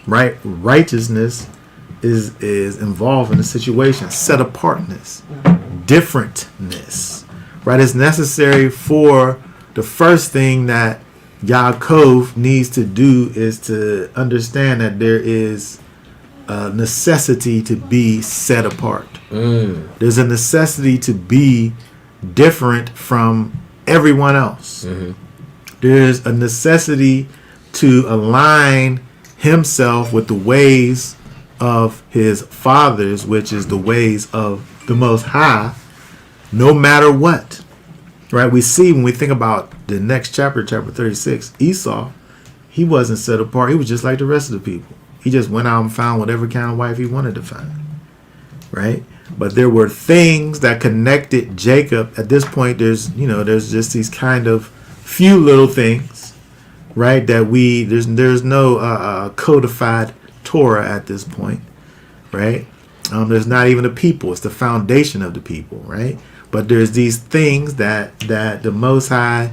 Right? Righteousness is involved in the situation. Set apartness, differentness. Right? It's necessary for the first thing that Yaakov needs to do is to understand that there is a necessity to be set apart. There's a necessity to be different from everyone else. There's a necessity to align himself with the ways of his fathers, which is the ways of the Most High, no matter what. Right? We see when we think about the next chapter, chapter 36, Esau, he wasn't set apart. He was just like the rest of the people. He just went out and found whatever kind of wife he wanted to find. Right? But there were things that connected Jacob. At this point, there's just these kind of few little things, right? That there's no codified Torah at this point, right? There's not even a people. It's the foundation of the people, right? But there's these things that the Most High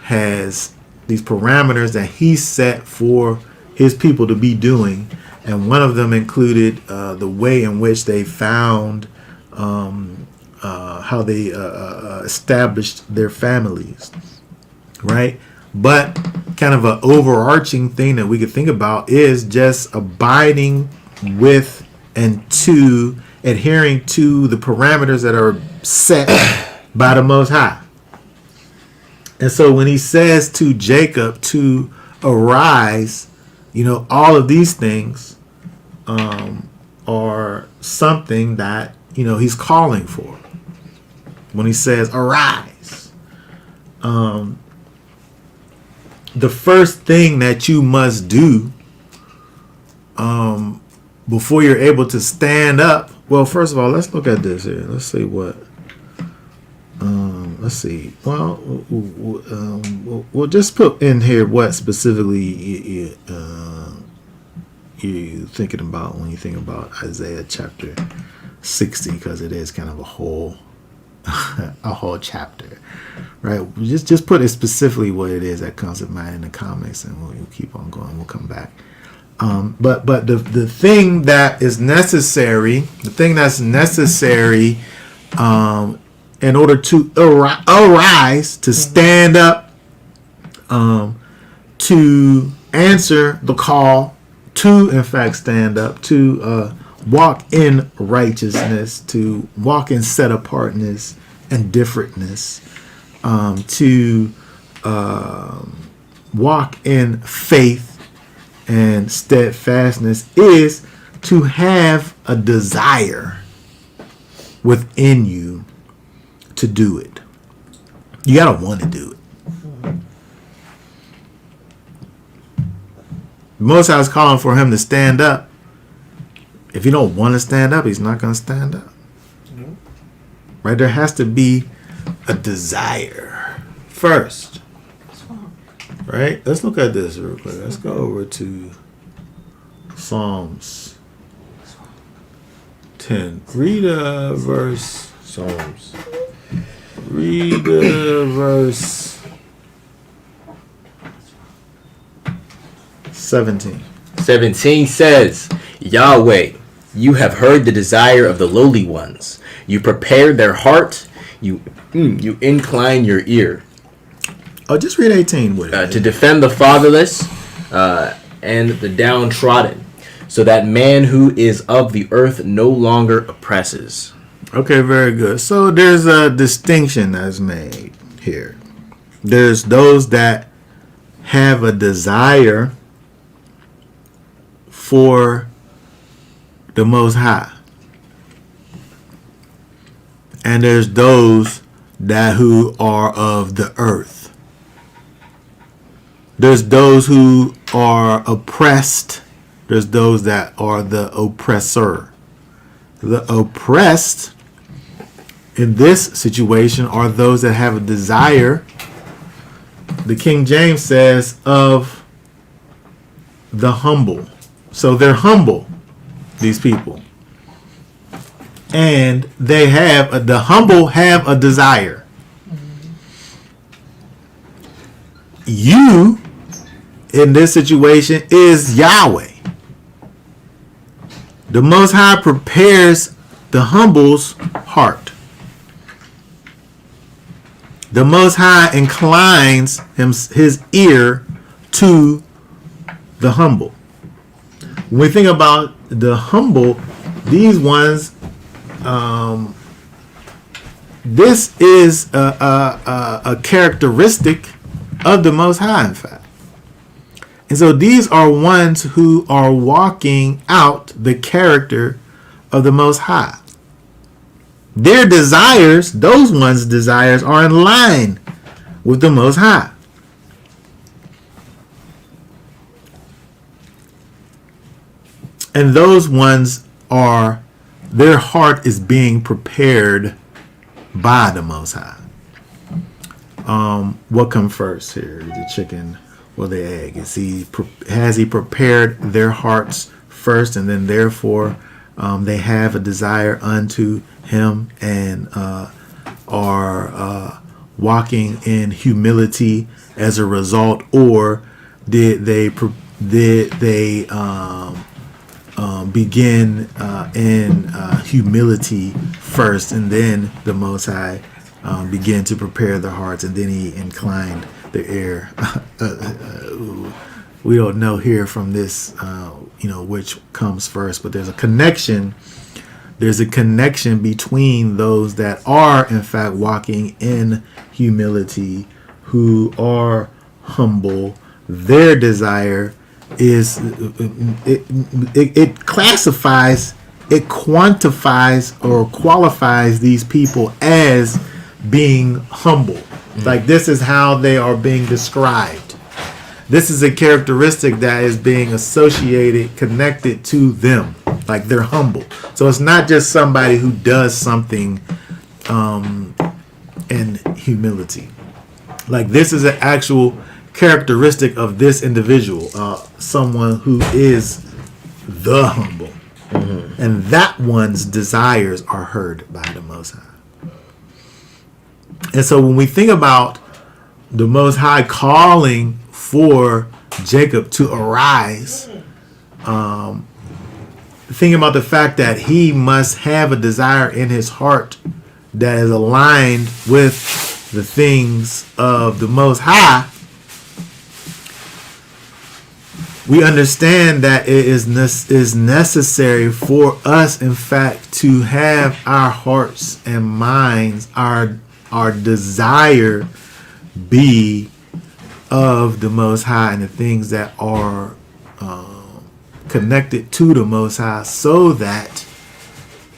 has, these parameters that he set for his people to be doing. And one of them included the way in which they found how they established their families, right? But kind of an overarching thing that we could think about is just abiding with and to adhering to the parameters that are set by the Most High. And so when he says to Jacob to arise, all of these things are something that, he's calling for. When he says arise, the first thing that you must do before you're able to stand up. Well, first of all, let's look at this here. Let's see what. Let's see. Well, we'll just put in here what specifically you thinking about when you think about Isaiah chapter 60, because it is kind of a whole chapter, right? Just put it specifically what it is that comes to mind in the comments, and we'll keep on going. We'll come back. But the thing that is necessary, in order to arise, to stand up, to answer the call, to in fact stand up, to walk in righteousness, to walk in set apartness and differentness, to walk in faith and steadfastness, is to have a desire within you to do it. You gotta want to do it. Most High is calling for him to stand up. If you don't want to stand up, he's not going to stand up. Right? There has to be a desire first. Right? Let's look at this real quick. Let's go over to Psalms 10. Read verse. Psalms. Read verse 17. 17 says, Yahweh, you have heard the desire of the lowly ones. You prepared their heart. You incline your ear. Oh, just read 18 with it. To defend the fatherless and the downtrodden, so that man who is of the earth no longer oppresses. Okay, very good. So there's a distinction that's made here. There's those that have a desire for the Most High. And there's those that who are of the earth. There's those who are oppressed. There's those that are the oppressor. The oppressed in this situation are those that have a desire. The King James says of the humble. So they're humble, these people. And they have the humble have a desire. You in this situation is Yahweh. The Most High prepares the humble's heart. The Most High inclines his ear to the humble. When we think about the humble, these ones, this is a characteristic of the Most High, in fact. And so these are ones who are walking out the character of the Most High. Their desires, those ones' desires, are in line with the Most High. And those ones are, their heart is being prepared by the Most High. What comes first here? The chicken or the egg? Has he prepared their hearts first, and then therefore they have a desire unto him and are walking in humility as a result, or did they begin in humility first, and then the Most High began to prepare their hearts, and then he inclined the ear? We don't know here from this, which comes first, but there's a connection. There's a connection between those that are, in fact, walking in humility, who are humble. Their desire is, it classifies, it quantifies or qualifies these people as being humble. Like, this is how they are being described. This is a characteristic that is being associated, connected to them. Like, they're humble. So it's not just somebody who does something in humility. Like, this is an actual characteristic of this individual, someone who is the humble. Mm-hmm. And that one's desires are heard by the Most High. And so when we think about the Most High calling for Jacob to arise, thinking about the fact that he must have a desire in his heart that is aligned with the things of the Most High, we understand that it is necessary for us, in fact, to have our hearts and minds, our desire be of the Most High and the things that are connected to the Most High, so that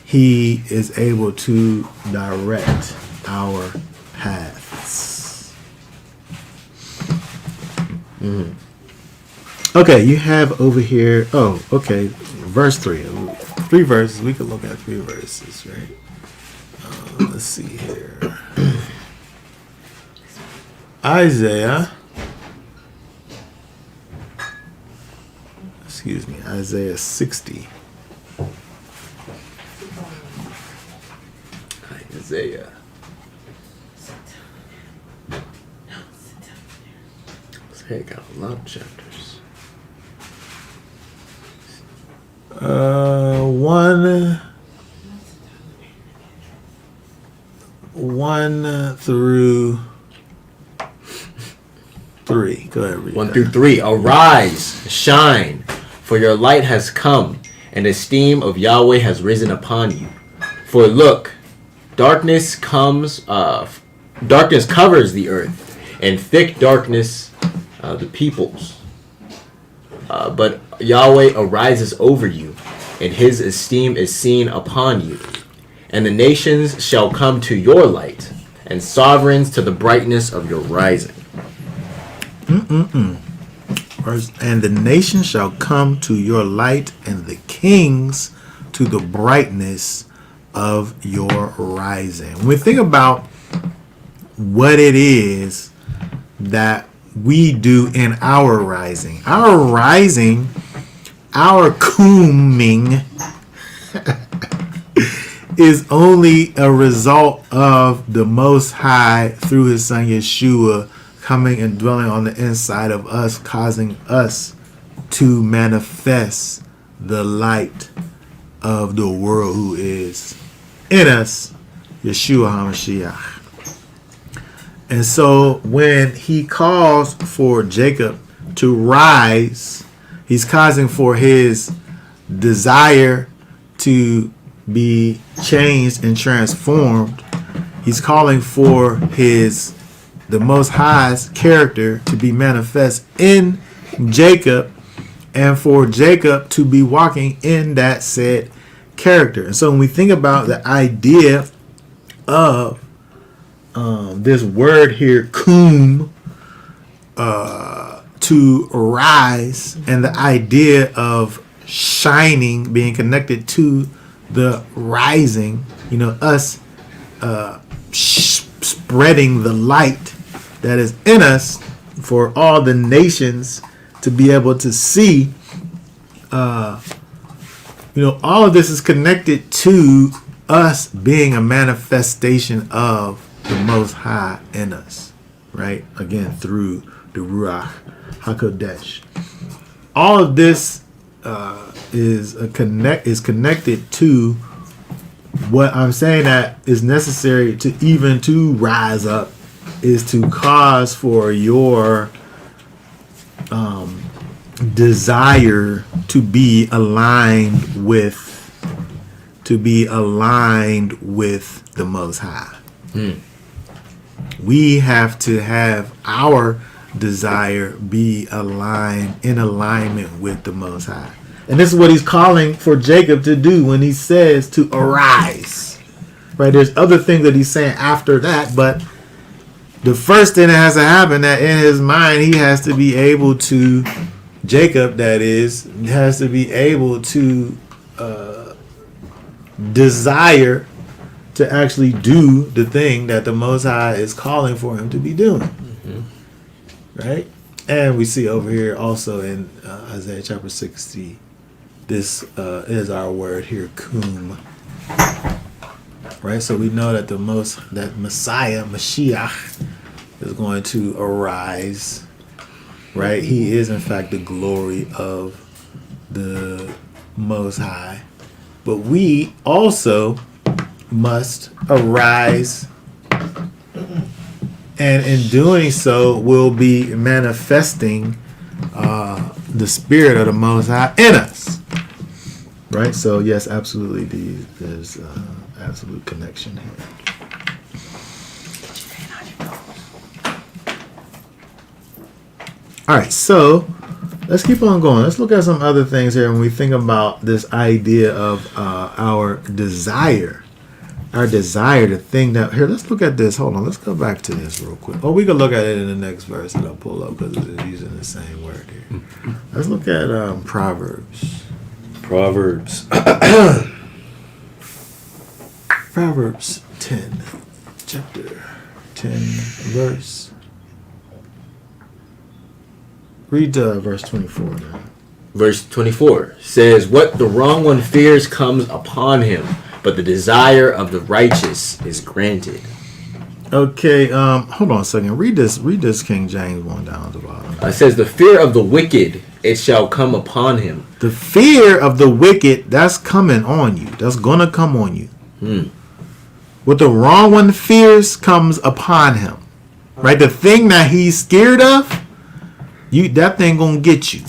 he is able to direct our paths. Mm. Okay, you have over here, verse 3. 3 verses. We could look at 3 verses, right? Let's see here. Isaiah 60. Isaiah. Isaiah got a lot of chapters. 1 through 3. Go ahead, read 1 that. through 3. Arise, shine, for your light has come, and the esteem of Yahweh has risen upon you. For look, darkness comes Darkness covers the earth, and thick darkness the peoples. But Yahweh arises over you, and his esteem is seen upon you. And the nations shall come to your light, and sovereigns to the brightness of your rising. And the nations shall come to your light, and the kings to the brightness of your rising. When we think about what it is that we do in our rising, our cooming is only a result of the Most High through his son Yeshua coming and dwelling on the inside of us, causing us to manifest the light of the world who is in us, Yeshua HaMashiach. And so when he calls for Jacob to rise, he's causing for his desire to be changed and transformed. He's calling for the Most High's character to be manifest in Jacob, and for Jacob to be walking in that said character. And so when we think about the idea of this word here, kum, to rise, and the idea of shining being connected to the rising, us spreading the light that is in us for all the nations to be able to see. All of this is connected to us being a manifestation of the Most High in us, right? Again, through the Ruach HaKodesh. All of this is connected to what I'm saying that is necessary to rise up, is to cause for your desire to be aligned with the Most High. We have to have our desire be in alignment with the Most High. And this is what he's calling for Jacob to do when he says to arise. Right? There's other things that he's saying after that, but the first thing that has to happen, that in his mind he has to be able to, Jacob that is, has to be able to desire to actually do the thing that the Most High is calling for him to be doing. Right? And we see over here also in Isaiah chapter 60, this is our word here, kum. Right? So we know that that Messiah, Mashiach, is going to arise. Right? He is in fact the glory of the Most High. But we also must arise, and in doing so will be manifesting the spirit of the Most High in us. Right? So yes, absolutely, there's absolute connection here. All right, so let's keep on going. Let's look at some other things here when we think about this idea of our desire. Our desire, the thing that... Here, let's look at this. Hold on, let's go back to this real quick. Oh, we can look at it in the next verse that I'll pull up because it's using the same word here. Let's look at Proverbs. Proverbs 10. Chapter 10, verse... Read verse 24 now. Verse 24 says, "What the wrong one fears comes upon him, but the desire of the righteous is granted." Okay, hold on a second. Read this King James one down at the bottom. It says, "The fear of the wicked, it shall come upon him." The fear of the wicked, that's coming on you. That's gonna come on you. What the wrong one fears comes upon him. Right? The thing that he's scared of, that thing gonna get you.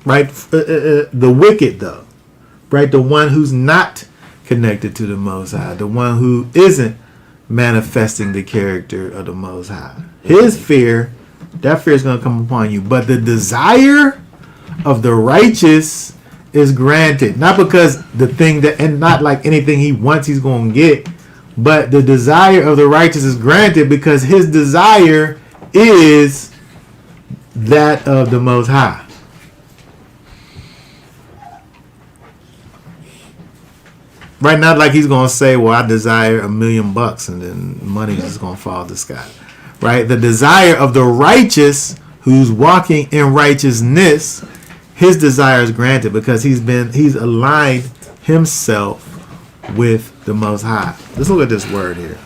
Right? The wicked though. Right? The one who's not connected to the Most High. The one who isn't manifesting the character of the Most High. His fear, that fear is going to come upon you. But the desire of the righteous is granted. Not because the thing that, and not like anything he wants he's going to get, but the desire of the righteous is granted because his desire is that of the Most High. Right now, like he's going to say, well, I desire $1 million and then money is just going to fall out the sky. Right? The desire of the righteous who's walking in righteousness, his desire is granted because he's aligned himself with the Most High. Let's look at this word here.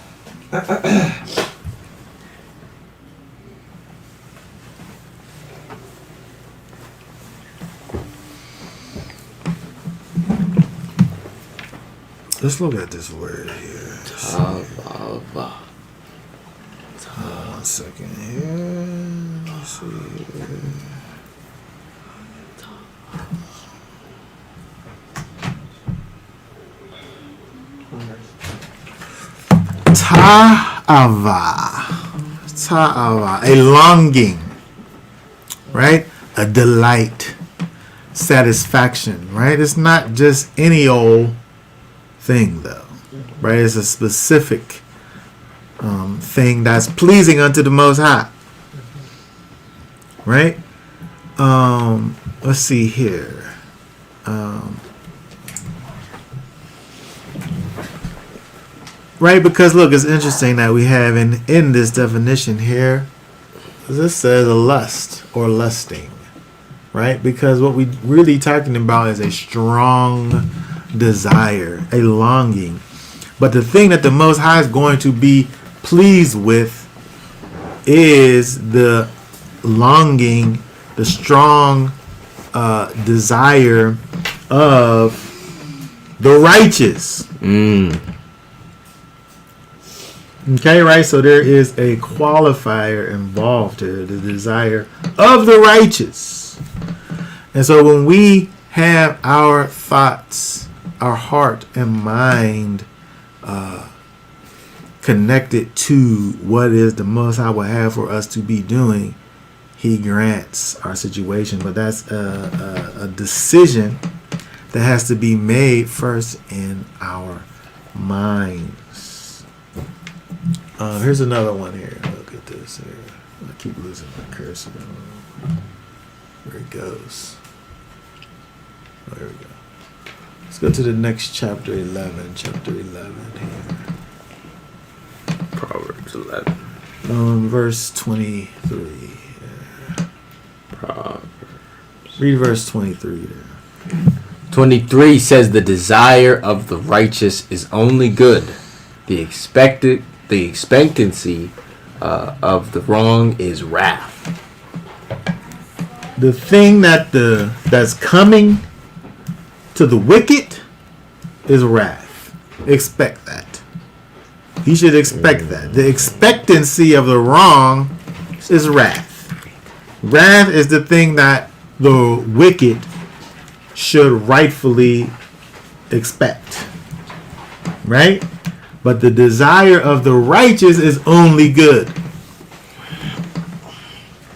Let's look at this word here. One second here. Let's see. Ta'ava, a longing, right? A delight, satisfaction, right? It's not just any old thing, though, right? It's a specific thing that's pleasing unto the Most High, right? Let's see here. Right, because look, it's interesting that we have in this definition here, this says a lust or lusting, right? Because what we really talking about is a strong desire, a longing. But the thing that the Most High is going to be pleased with is the longing, the strong desire of the righteous. Okay, right? So there is a qualifier involved here, the desire of the righteous. And so when we have our thoughts, our heart and mind connected to what is the Most High will have for us to be doing, he grants our situation. But that's a decision that has to be made first in our minds. Here's another one here. Look at this here. I keep losing my cursor. Where it goes. Oh, there we go. Let's go to the next chapter 11. Chapter 11 here. Proverbs 11. Verse 23. Yeah. Proverbs. Read verse 23 there. 23 says, the desire of the righteous is only good. The expectancy of the wrong is wrath. The thing that's coming to the wicked is wrath. Expect that. You should expect that. The expectancy of the wrong is wrath. Wrath is the thing that the wicked should rightfully expect. Right? But the desire of the righteous is only good.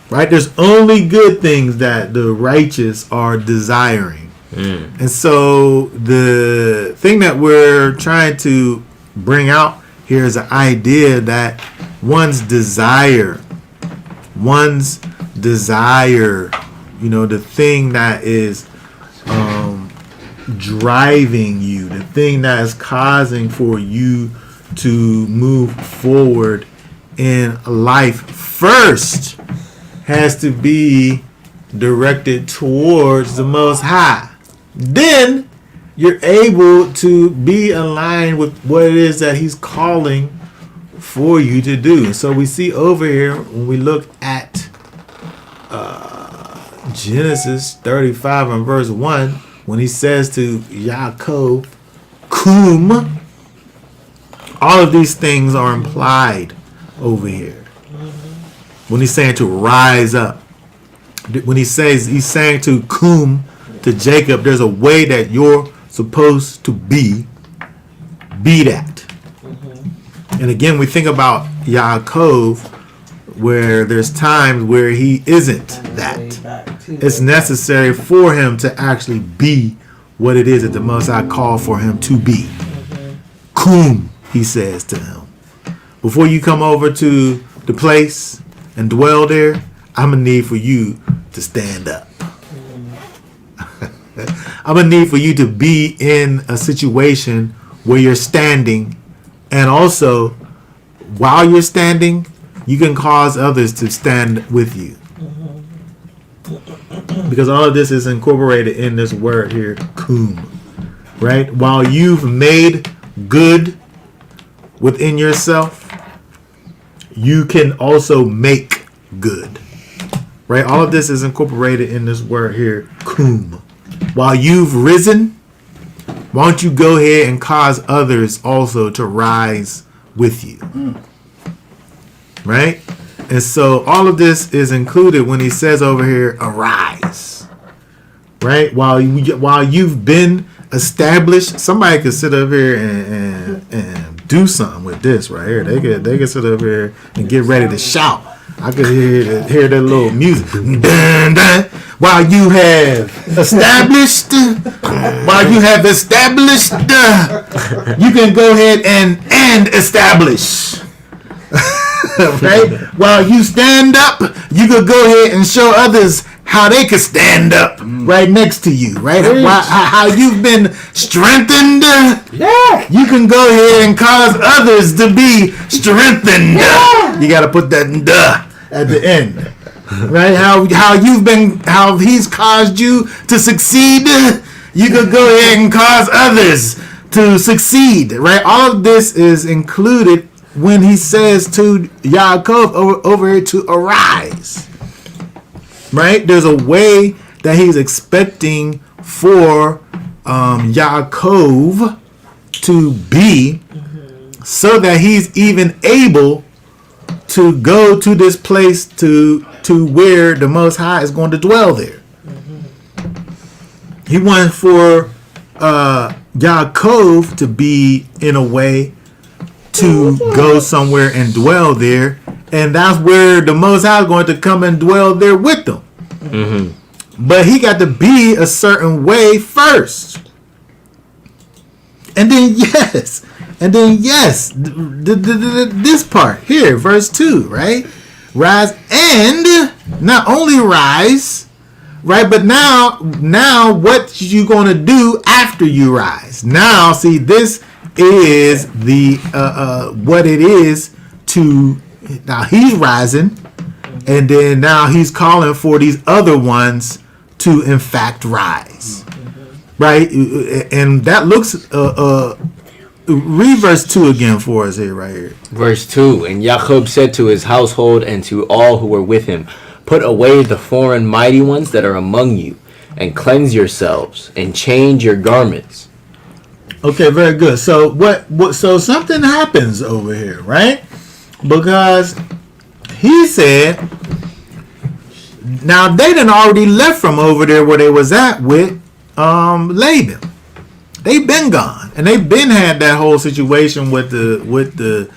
Right? There's only good things that the righteous are desiring. And so the thing that we're trying to bring out here is the idea that one's desire, you know, the thing that is driving you, the thing that is causing for you to move forward in life first has to be directed towards the Most High. Then you're able to be aligned with what it is that he's calling for you to do. And so we see over here when we look at Genesis 35 and verse 1, when he says to Yaakov, Kum, all of these things are implied over here. When he's saying to rise up, when he says he's saying to Kum, to Jacob, there's a way that you're supposed to be that. And again, we think about Yaakov, where there's times where he isn't that. It's necessary for him to actually be what it is that the Most High called for him to be. Kum, he says to him. Before you come over to the place and dwell there, I'm going to need for you to stand up. I'm going to need for you to be in a situation where you're standing, and also while you're standing, you can cause others to stand with you. Because all of this is incorporated in this word here, kum. Right? While you've made good within yourself, you can also make good. Right? All of this is incorporated in this word here, kum. While you've risen, why don't you go ahead and cause others also to rise with you? Right? And so all of this is included when he says over here, arise. Right? While you've been established, somebody could sit up here and do something with this right here. They could sit up here and get ready to shout. I could hear that little music. Dun, dun. While you have established, you can go ahead and establish. Right? While you stand up, you could go ahead and show others how they could stand up right next to you. Right? How you've been strengthened. Yeah. You can go ahead and cause others to be strengthened. Yeah. You got to put that duh at the end. Right? How he's caused you to succeed. You could go ahead and cause others to succeed. Right? All of this is included when he says to Yaakov over here to arise. Right? There's a way that he's expecting for Yaakov to be, so that he's even able to go to this place to where the Most High is going to dwell there. He wanted for Yaakov to be in a way to go somewhere and dwell there, and that's where the Most High is going to come and dwell there with them. But he got to be a certain way first, and then yes, this part here, verse 2, right? Rise, and not only rise, right? But now what you gonna do after you rise? Now, see, this is the what it is to. Now he's rising, and then now he's calling for these other ones to in fact rise, right? And that looks read verse 2 again for us here, right here. Verse 2, and Jacob said to his household and to all who were with him, put away the foreign mighty ones that are among you, and cleanse yourselves, and change your garments. Okay, very good. So what so something happens over here, right? Because he said, now they done already left from over there where they was at with Laban. They've been gone, and they've been had that whole situation with the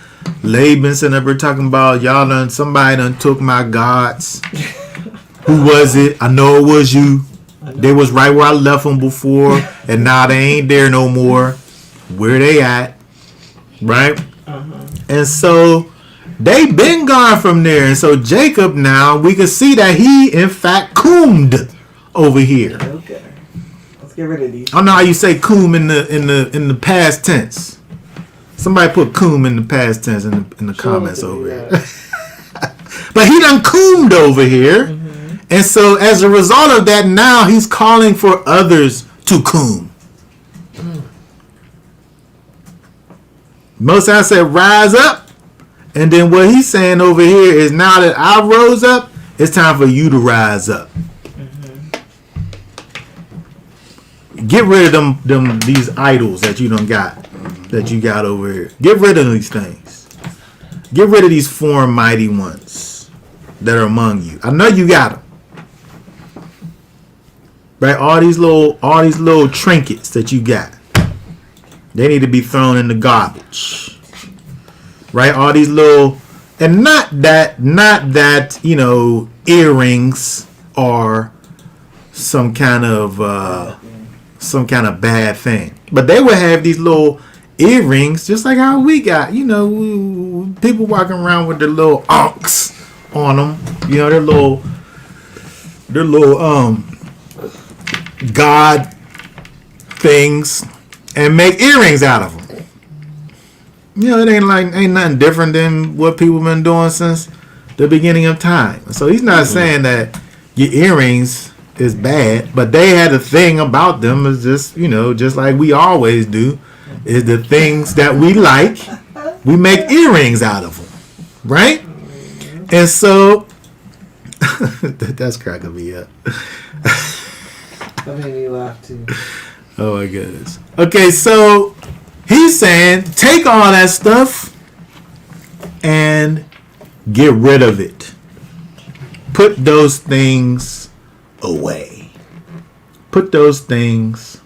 Laban sitting up here talking about somebody done took my gods. Who was it? I know it was you. They was right where I left them before, and now they ain't there no more. Where they at? Right? And so they been gone from there, and so Jacob now we can see that he in fact coomed over here. Okay. Let's get rid of these. I don't know how you say coom in the past tense. Somebody put coom in the past tense in the comments over here. But he done coomed over here. And so as a result of that, now he's calling for others to coom. Moses said, rise up. And then what he's saying over here is, now that I rose up, it's time for you to rise up. Get rid of these idols that you done got, that you got over here. Get rid of these things. Get rid of these foreign mighty ones that are among you. I know you got them. Right? All these little trinkets that you got, they need to be thrown in the garbage. right? All these little, and not that earrings are some kind of bad thing, but they would have these little earrings, just like how we got, people walking around with their little ankhs on them, their little God things, and make earrings out of them. It ain't nothing different than what people been doing since the beginning of time. So he's not saying that your earrings is bad, but they had a thing about them. Is just just like we always do, is the things that we like, we make earrings out of them, right? And so that's cracking me up. That made me laugh too. Oh my goodness. Okay, so he's saying take all that stuff and get rid of it. Put those things away. Put those things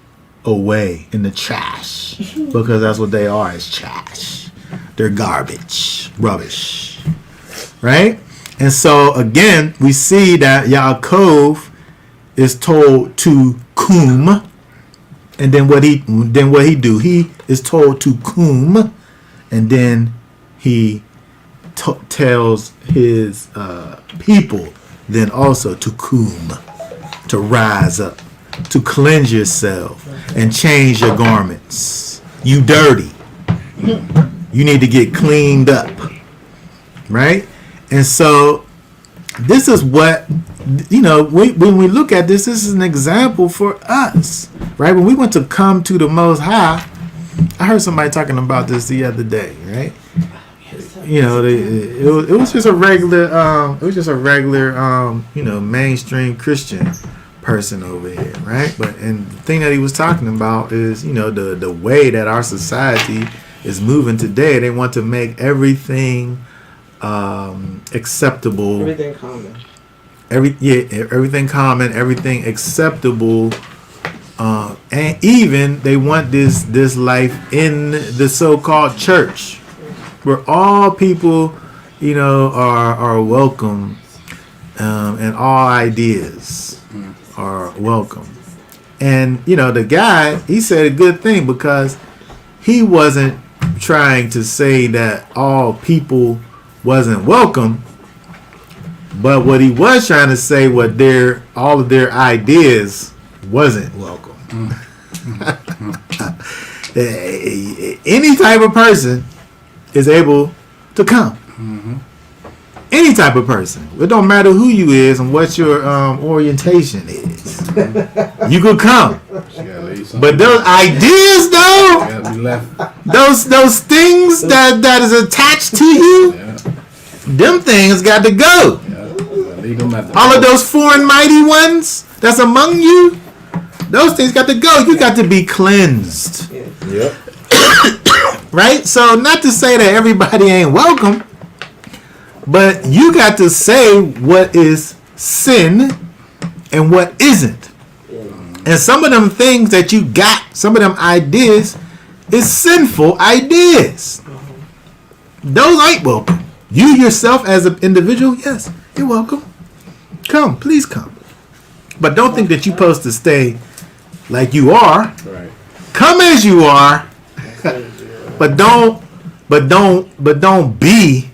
away in the trash, because that's what they are, is trash. They're garbage, rubbish, right? And so again, we see that Yaakov is told to cum, and then what he do? He is told to cum, and then he tells his people then also to cum, to rise up, to cleanse yourself and change your garments. You dirty. You need to get cleaned up, right? And so this is what, when we look at this is an example for us, right? When we went to come to the Most High, I heard somebody talking about this the other day, right? It was just a regular, mainstream Christian person over here, right? And the thing that he was talking about is, the way that our society is moving today. They want to make everything acceptable. Everything common. Everything common, everything acceptable, and even they want this life in the so-called church, where all people, are welcome, and all ideas are welcome. And the guy, he said a good thing, because he wasn't trying to say that all people wasn't welcome, but what he was trying to say, all of their ideas wasn't welcome. Any type of person is able to come. Any type of person. It don't matter who you is and what your orientation is. You could come. But those ideas, though, those things that is attached to you, them things got to go. All of those foreign mighty ones that's among you, those things got to go. You got to be cleansed. Yep. Right? So not to say that everybody ain't welcome, but you got to say what is sin and what isn't. And some of them things that you got, some of them ideas, is sinful ideas. Those ain't welcome. You yourself as an individual, yes, you're welcome. Come, please come. But don't think that you're supposed to stay like you are. Right. Come as you are, but don't be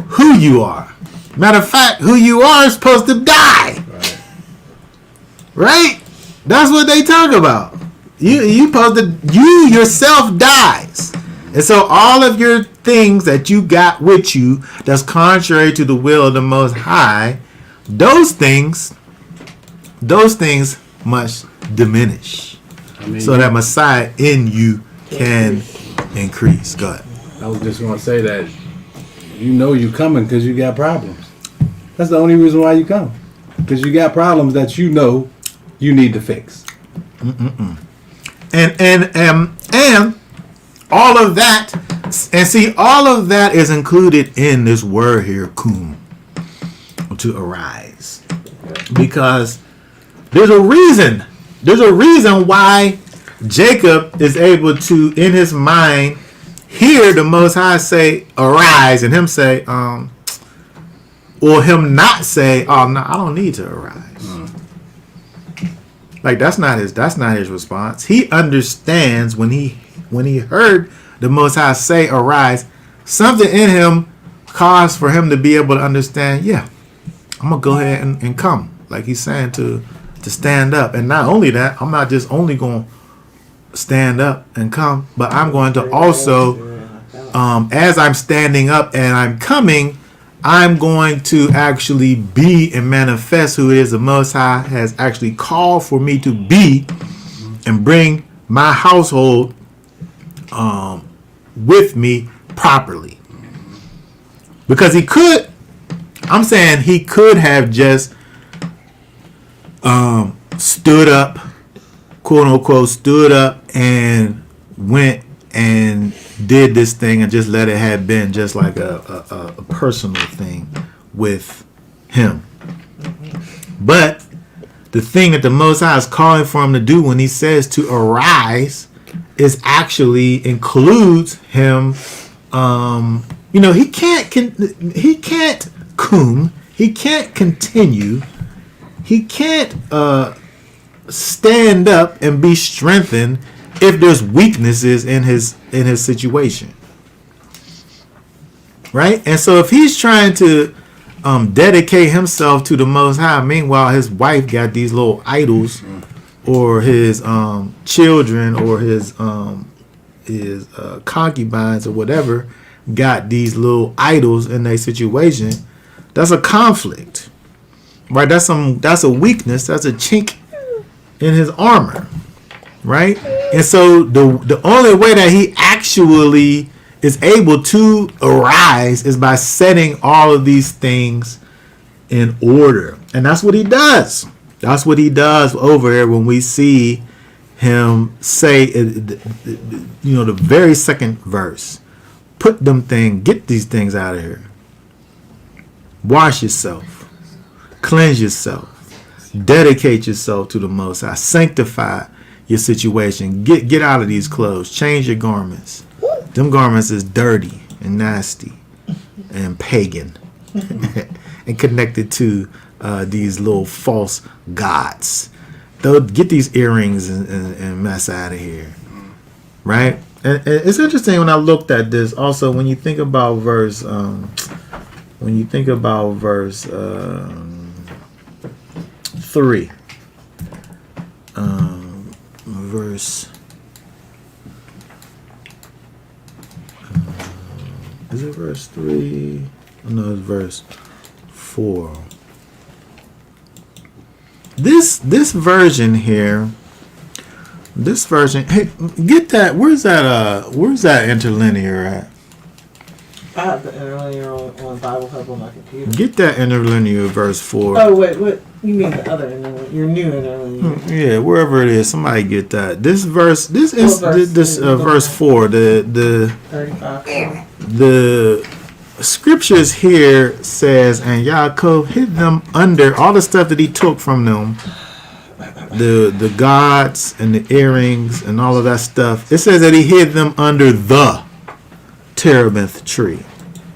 who you are. Matter of fact, who you are is supposed to die. Right? That's what they talk about. You yourself dies. And so all of your things that you got with you that's contrary to the will of the Most High, those things must diminish. So that Messiah in you can increase. Go ahead. I was just going to say that you coming because you got problems. That's the only reason why you come. Because you got problems that you need to fix. And all of that, and see, all of that is included in this word here, kum, to arise. Because there's a reason why Jacob is able to, in his mind, hear the Most High say, "Arise," and him say, or him not say, "Oh no, I don't need to arise." Like that's not his response. He understands when he heard the Most High say, "Arise," something in him caused for him to be able to understand. Yeah, I'm gonna go ahead and come. Like he's saying to stand up, and not only that, I'm not just only going to stand up and come, but I'm going to also, as I'm standing up and I'm coming, I'm going to actually be and manifest who it is the Most High has actually called for me to be, and bring my household with me properly. Because he could, I'm saying he could have just stood up, quote unquote, stood up and went and did this thing and just let it have been just like a personal thing with him. But the thing that the Most High is calling for him to do when he says to arise is actually includes him. He can't cum, he can't continue, he can't stand up and be strengthened if there's weaknesses in his situation, right? And so if he's trying to dedicate himself to the Most High, meanwhile his wife got these little idols, or his children, or his concubines or whatever got these little idols in their situation, that's a conflict, right? That's a weakness, that's a chink in his armor, right? And so the only way that he actually is able to arise is by setting all of these things in order. And that's what he does. That's what he does over here when we see him say, the very second verse, get these things out of here. Wash yourself. Cleanse yourself. Dedicate yourself to the Most High. Sanctify your situation. Get out of these clothes. Change your garments. Them garments is dirty and nasty and pagan and connected to these little false gods. They'll get these earrings and mess out of here, right? And it's interesting when I looked at this. Also, when you think about verse 3, is it verse 3? No, it's verse 4. This version here, hey, get that. Where's that interlinear at? I have the interlinear on Bible Hub on my computer. Get that interlinear verse 4. Oh wait, what you mean the other interlinear? Your new interlinear? Yeah, wherever it is, somebody get that. This verse 4. The 35. The scriptures here says, and Yaakov hid them under all the stuff that he took from them, the gods and the earrings and all of that stuff. It says that he hid them under the terebinth tree,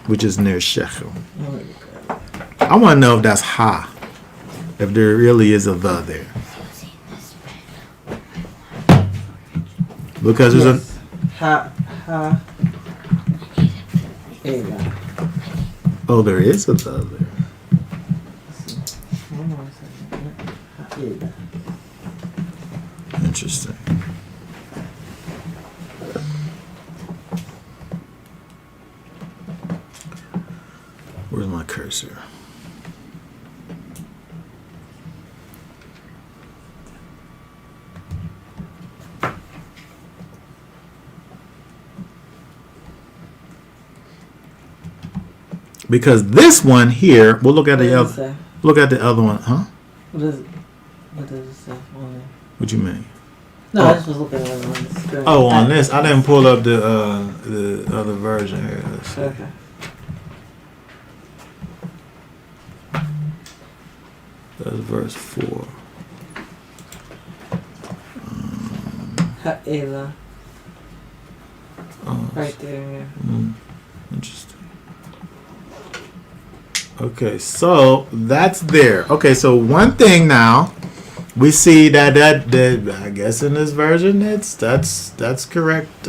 which is near Shechem. I want to know if that's ha, if there really is a the there, because there's Yes. Ha. Ela. there is a the there. Hold on a second. Ha. Ela. Interesting. Where's my cursor? Because this one here, we'll look at the What does it other. say? Look at the other one, huh? What does it say on there? What you mean? No, Oh. I just was looking at it on the screen. Oh, on this, I didn't pull up the other version here. Let's see. Okay. That's verse 4. Ha. Ela. Right there. Interesting. Okay, so that's there. Okay, so one thing now we see that I guess in this version that's correct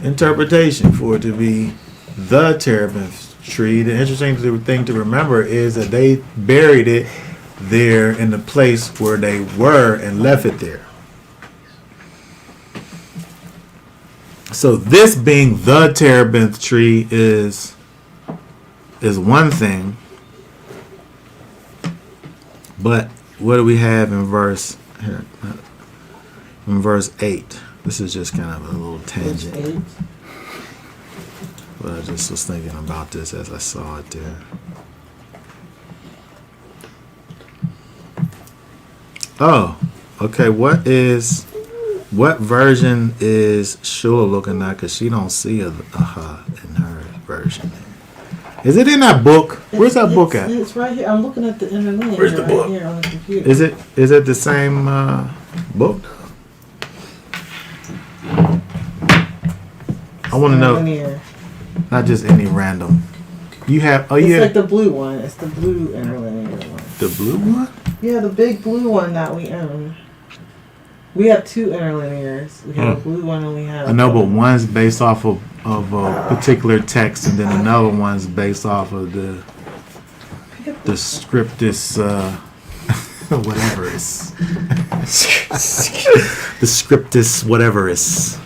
interpretation for it to be the terebinth tree. The interesting thing to remember is that they buried it there in the place where they were and left it there. So this being the terebinth tree is one thing, but what do we have in verse here? In verse 8, this is just kind of a little tangent. Page 8. But I just was thinking about this as I saw it there. Oh, okay. What version is Shula looking at? Because she don't see a in her version. Is it in that book? Where's that book at? It's right here. I'm looking at the internet. Where's the right book? here on the computer. Is it the same book? I want to know, Interlinear. not just any random. You have It's like the blue one. It's the blue interlinear one. the blue one. Yeah, the big blue one that we own. We have two interlinears. We have a blue one and we have. I know, but one's based off of a particular text, and then another one's based off of the scriptus, whatever is. The scriptus, whatever is.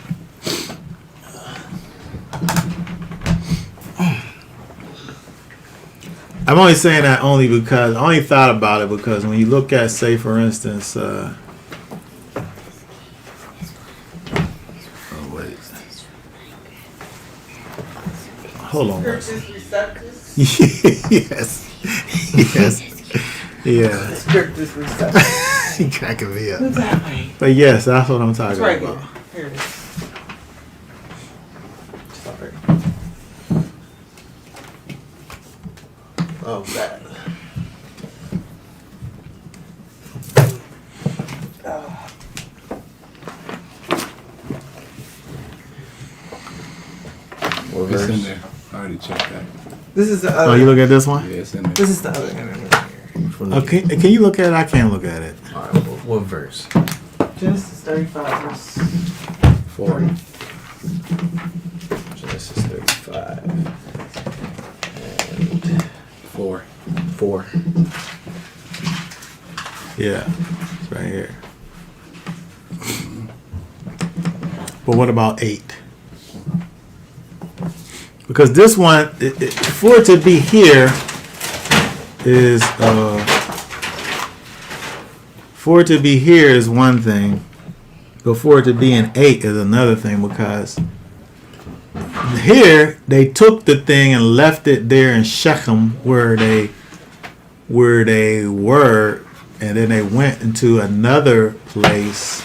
I'm only saying that only because I only thought about it because when you look at, say, for instance, oh wait, hold on. Scriptus receptus. Yes, yes, yeah. Scriptus receptus. You cracking me up. Who's that way? But yes, that's what I'm It's talking right about. here. Here it is. Sorry. Oh, that. What It's in verse? there. I already checked that. This is the Oh, other. you look at this one? Yeah, it's in there. This is the other interlinear. Okay, can you look at it? I can't look at it. Alright, what verse? Genesis 35 verse 4. 40. Genesis 35. And 4. 4. Yeah, it's right here. But what about 8? Because this one, for it to be here, is for it to be here is one thing, but for it to be in 8 is another thing, because here they took the thing and left it there in Shechem where they were, and then they went into another place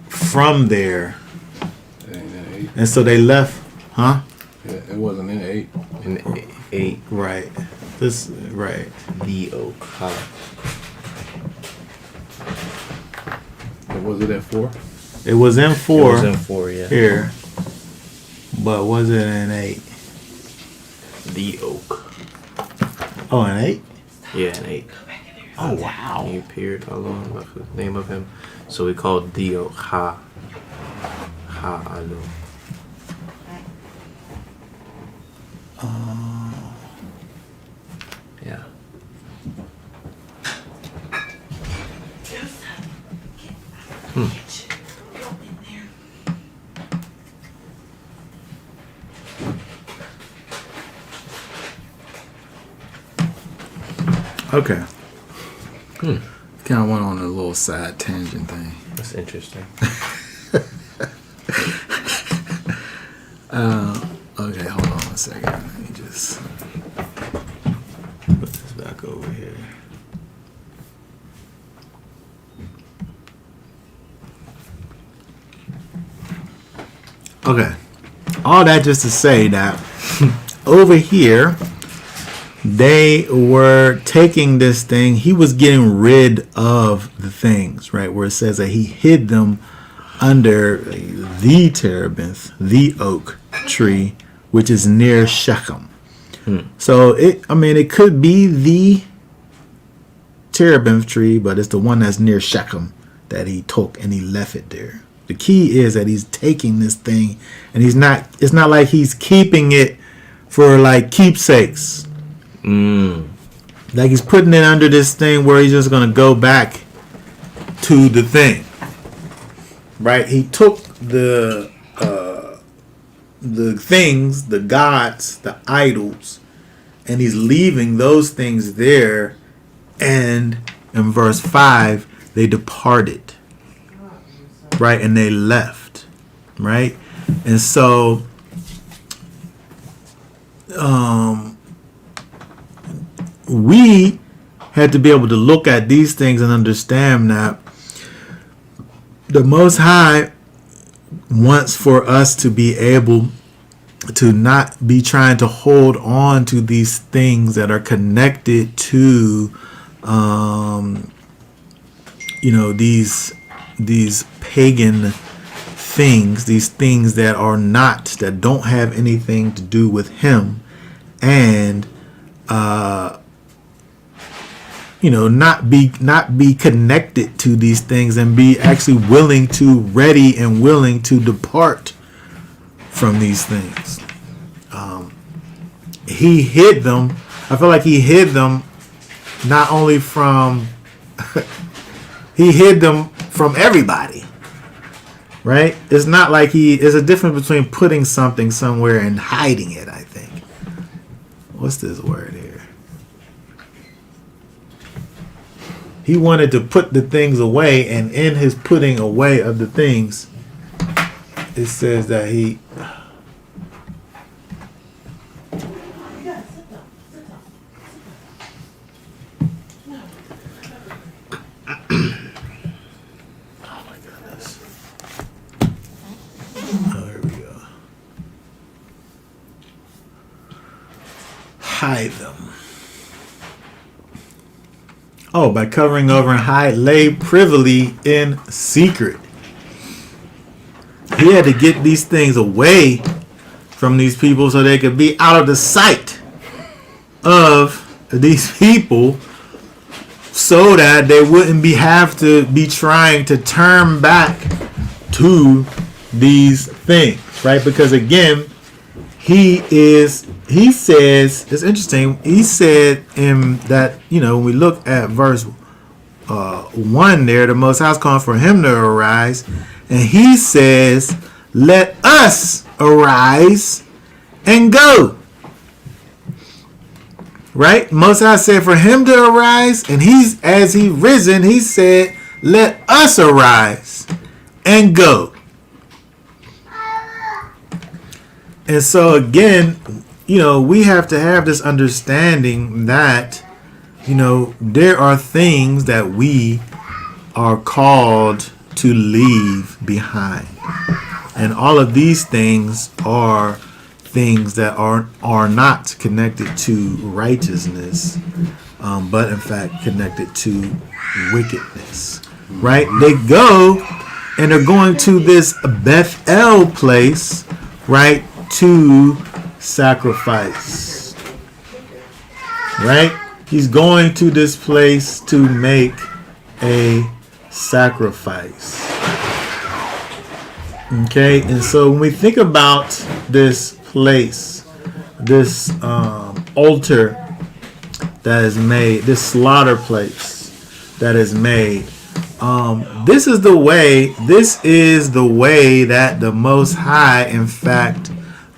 from there, It ain't in 8. and so they left, huh? Yeah, it wasn't in 8. And 8. Right. This right. The oak. Ha. Was it at 4? It was in It 4 was in 4, yeah. here, but was it in 8? The oak. Oh, in 8? Yeah, an 8. Oh wow. He appeared alone with the name of him. So we called the oak Ha. Ha Alo. Yeah. Okay. Kind of went on a little side tangent thing. That's interesting. Okay, hold on a second. Let me just put this back over here. Okay. All that just to say that over here, they were taking this thing. He was getting rid of the things, right? Where it says that he hid them under the terebinth, the oak tree, which is near Shechem. So it could be the terebinth tree, but it's the one that's near Shechem that he took and he left it there. The key is that he's taking this thing and it's not like he's keeping it for like keepsakes. Like he's putting it under this thing where he's just going to go back to the thing. Right? He took the things, the gods, the idols, and he's leaving those things there. And in verse 5, they departed. Right? And they left. Right? And so we had to be able to look at these things and understand that the Most High wants for us to be able to not be trying to hold on to these things that are connected to these pagan things, these things that don't have anything to do with him, and not be connected to these things, and be actually ready and willing to depart from these things. He hid them. I feel like he hid them not only from he hid them from everybody. Right? It's not like there's a difference between putting something somewhere and hiding it, I think. What's this word here? He wanted to put the things away, and in his putting away of the things, it says that he... Oh my goodness. Oh, here we go. Hide them. Oh, by covering over and hide, lay privily in secret. He had to get these things away from these people so they could be out of the sight of these people, so that they wouldn't have to be trying to turn back to these things, right? Because again, he says, it's interesting, he said in that, when we look at verse 1 there, the Most High is calling for him to arise, and he says, let us arise and go. Right? Most High said for him to arise, and as he risen, he said, let us arise and go. And so again, we have to have this understanding that, there are things that we are called to leave behind. And all of these things are things that are not connected to righteousness, but in fact connected to wickedness. Right? They go and they're going to this Bethel place, right, to sacrifice. Right? He's going to this place to make a sacrifice. Okay, and so when we think about this place, this altar that is made, this slaughter place that is made, this is the way that the Most High, in fact,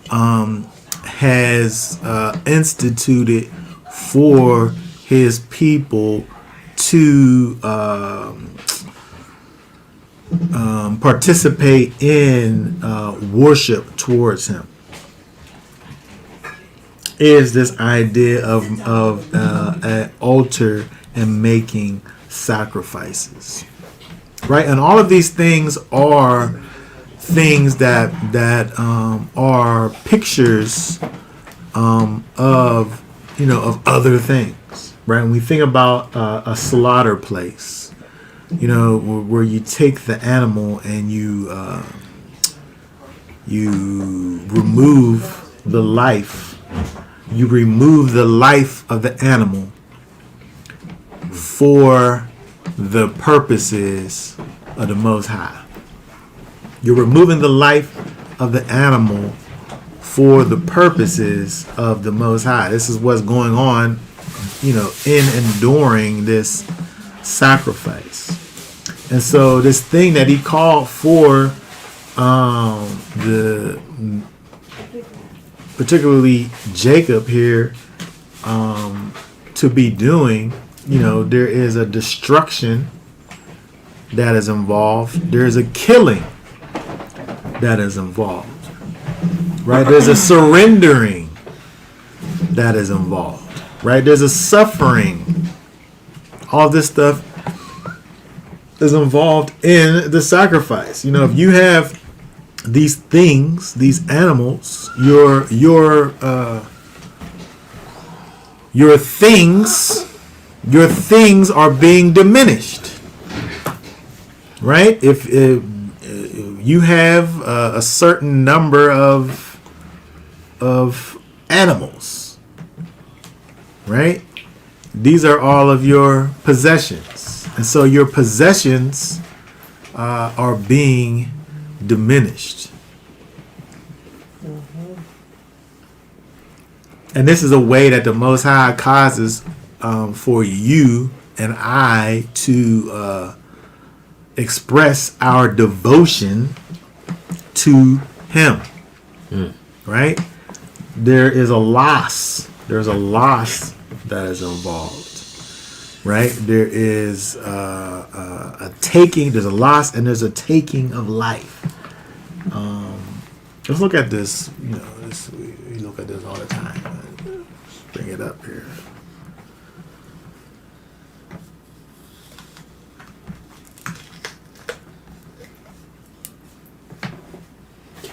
has instituted for his people to participate in worship towards him, is this idea of an altar and making sacrifices, right? And all of these things are things that are pictures of other things, right? When we think about a slaughter place, where you take the animal and you remove the life. You remove the life of the animal for the purposes of the Most High. You're removing the life of the animal for the purposes of the Most High. This is what's going on, in and during this sacrifice. And so this thing that he called for particularly Jacob here to be doing, there is a destruction that is involved. There's a killing that is involved. Right? There's a surrendering that is involved. Right? There's a suffering. All this stuff is involved in the sacrifice. If you have these things, these animals, your things are being diminished. Right? If you have a certain number of animals, right? These are all of your possessions, and so your possessions are being diminished. And this is a way that the Most High causes for you and I to express our devotion to Him. Right? There is a loss. There's a loss that is involved. Right? There is a taking. There's a loss, and there's a taking of life. Let's look at this. We look at this all the time. Let's bring it up here.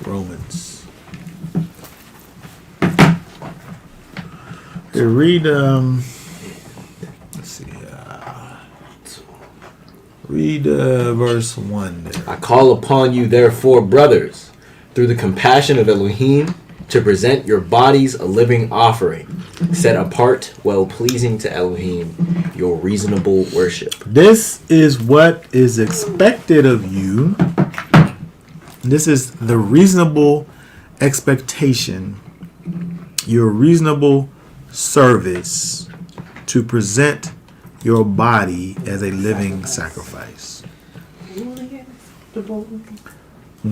Romans. Here, read. Let's see. Read verse 1 there. I call upon you, therefore, brothers, through the compassion of Elohim, to present your bodies a living offering, set apart, well-pleasing to Elohim, your reasonable worship. This is what is expected of you. This is the reasonable expectation, your reasonable service, to present your body as a living sacrifice.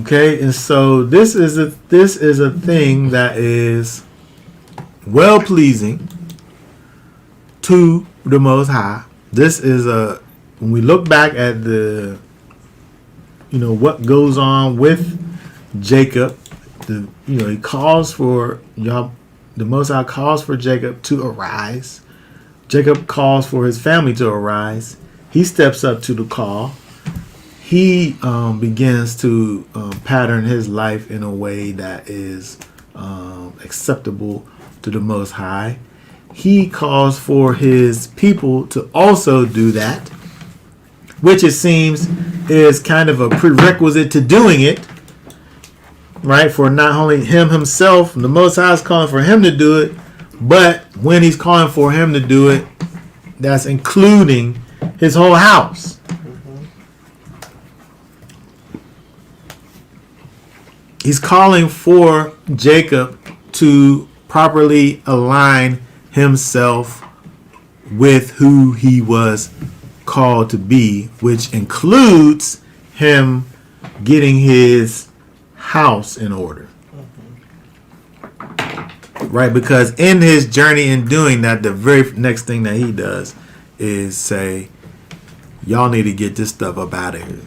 Okay, and so this is a thing that is well pleasing to the Most High. This is when we look back at the what goes on with Jacob, he calls for the Most High calls for Jacob to arise. Jacob calls for his family to arise. He steps up to the call. He begins to pattern his life in a way that is acceptable to the Most High. He calls for his people to also do that, which it seems is kind of a prerequisite to doing it, right? For not only him himself, the Most High is calling for him to do it, but when he's calling for him to do it, that's including his whole house. He's calling for Jacob to properly align himself with who he was called to be, which includes him getting his house in order. Right? Because in his journey in doing that, the very next thing that he does is say, y'all need to get this stuff up out of here.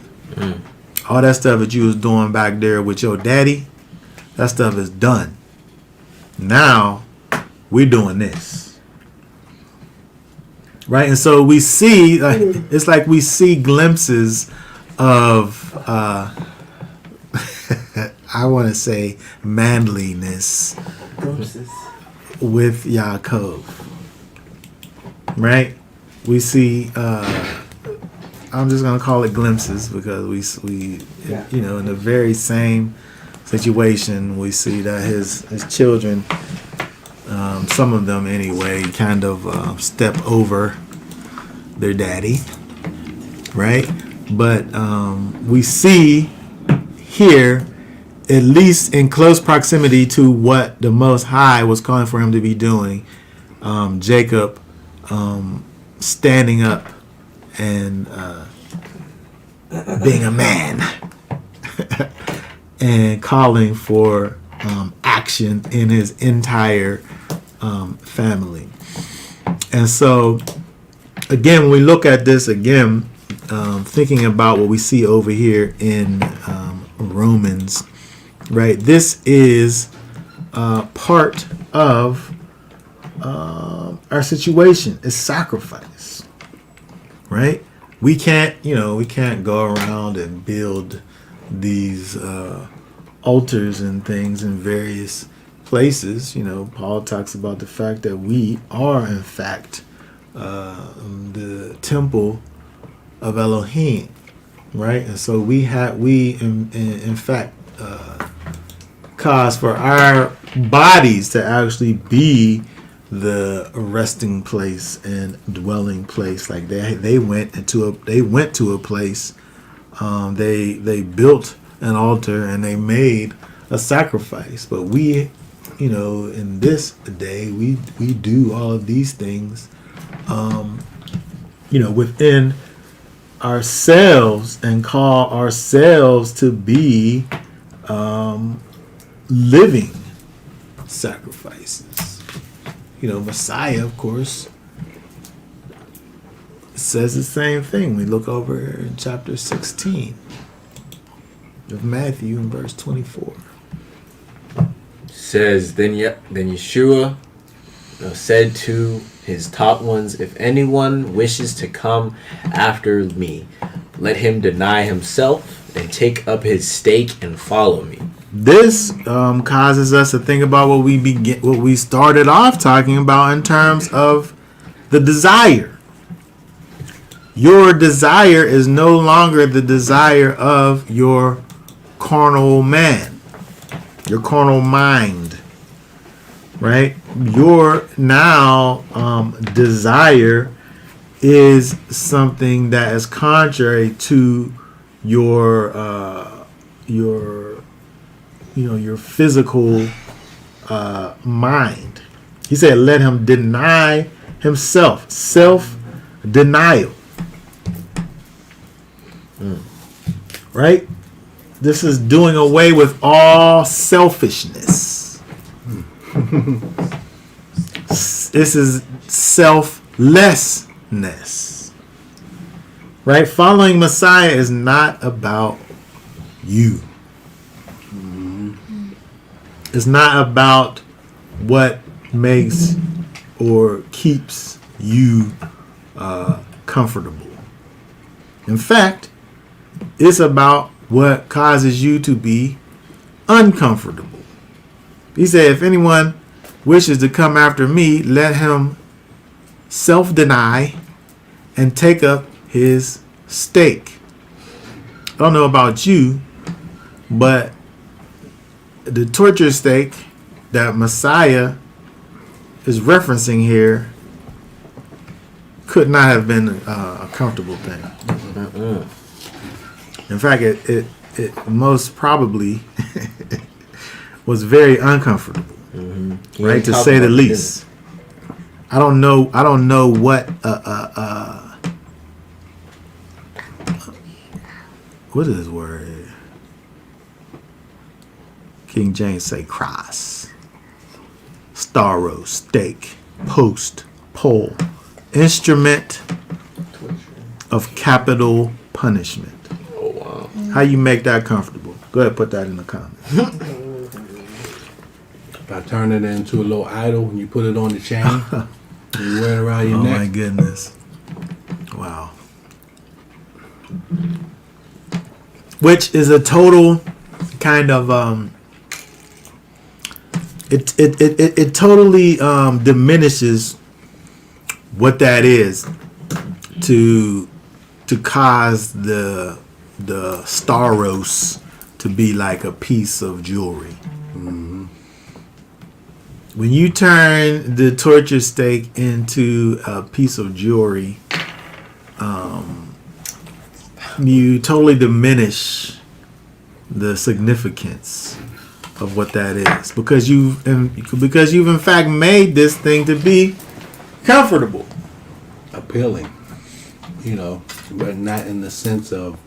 All that stuff that you was doing back there with your daddy, that stuff is done. Now we're doing this. Right? And so we see, it's like we see glimpses of, I want to say, manliness with Yaakov. Right? We see I'm just gonna call it glimpses because we in the very same situation we see that his children, some of them anyway, kind of step over their daddy, right? But we see here, at least in close proximity to what the Most High was calling for him to be doing, Jacob standing up and being a man and calling for action in his entire family. And so, again, when we look at this again, thinking about what we see over here in Romans, right? This is part of our situation. Is sacrifice, right? We can't go around and build these altars and things in various places. Paul talks about the fact that we are, in fact, the temple of Elohim, right? And so we in fact cause for our bodies to actually be the resting place and dwelling place. Like they went to a place, they built an altar and they made a sacrifice. But we, in this day, we do all of these things, within ourselves and call ourselves to be living sacrifices. Messiah, of course, says the same thing. We look over in chapter 16 of Matthew in verse 24. Says, then Yeshua said to his taught ones, if anyone wishes to come after me, let him deny himself and take up his stake and follow me. This causes us to think about what we started off talking about in terms of the desire. Your desire is no longer the desire of your carnal man, your carnal mind, right? Your now desire is something that is contrary to your physical mind. He said, let him deny himself. Self-denial. Right? This is doing away with all selfishness. This is selflessness. Right? Following Messiah is not about you. It's not about what makes or keeps you comfortable. In fact, it's about what causes you to be uncomfortable. He said, if anyone wishes to come after me, let him self-deny and take up his stake. I don't know about you, but the torture stake that Messiah is referencing here could not have been a comfortable thing. In fact, it most probably was very uncomfortable, right, to say the least. I don't know what what is this word? King James say cross, staro, stake, post, pole, instrument of capital punishment. Oh wow! How you make that comfortable? Go ahead, put that in the comments. If I turn it into a little idol and you put it on the chain, and you wear it around your Oh neck. my goodness! Wow. Which is a total kind of it totally diminishes what that is to to cause the staros to be like a piece of jewelry. When you turn the torture stake into a piece of jewelry, you totally diminish the significance of what that is, because you've in fact made this thing to be comfortable. Appealing, but not in the sense of,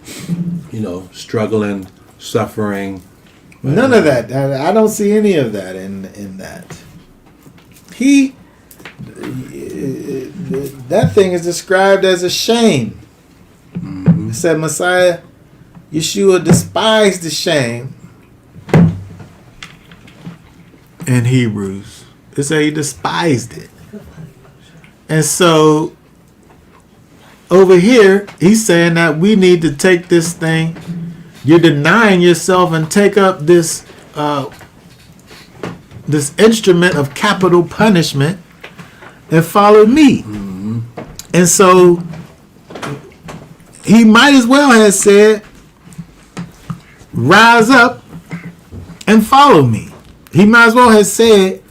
struggling, suffering. None of that. I don't see any of that in that. That thing is described as a shame. It said Messiah, Yeshua despised the shame in Hebrews. It said he despised it. And so over here, he's saying that we need to take this thing. You're denying yourself and take up this this instrument of capital punishment and follow me. And so he might as well have said, rise up and follow me. He might as well have said,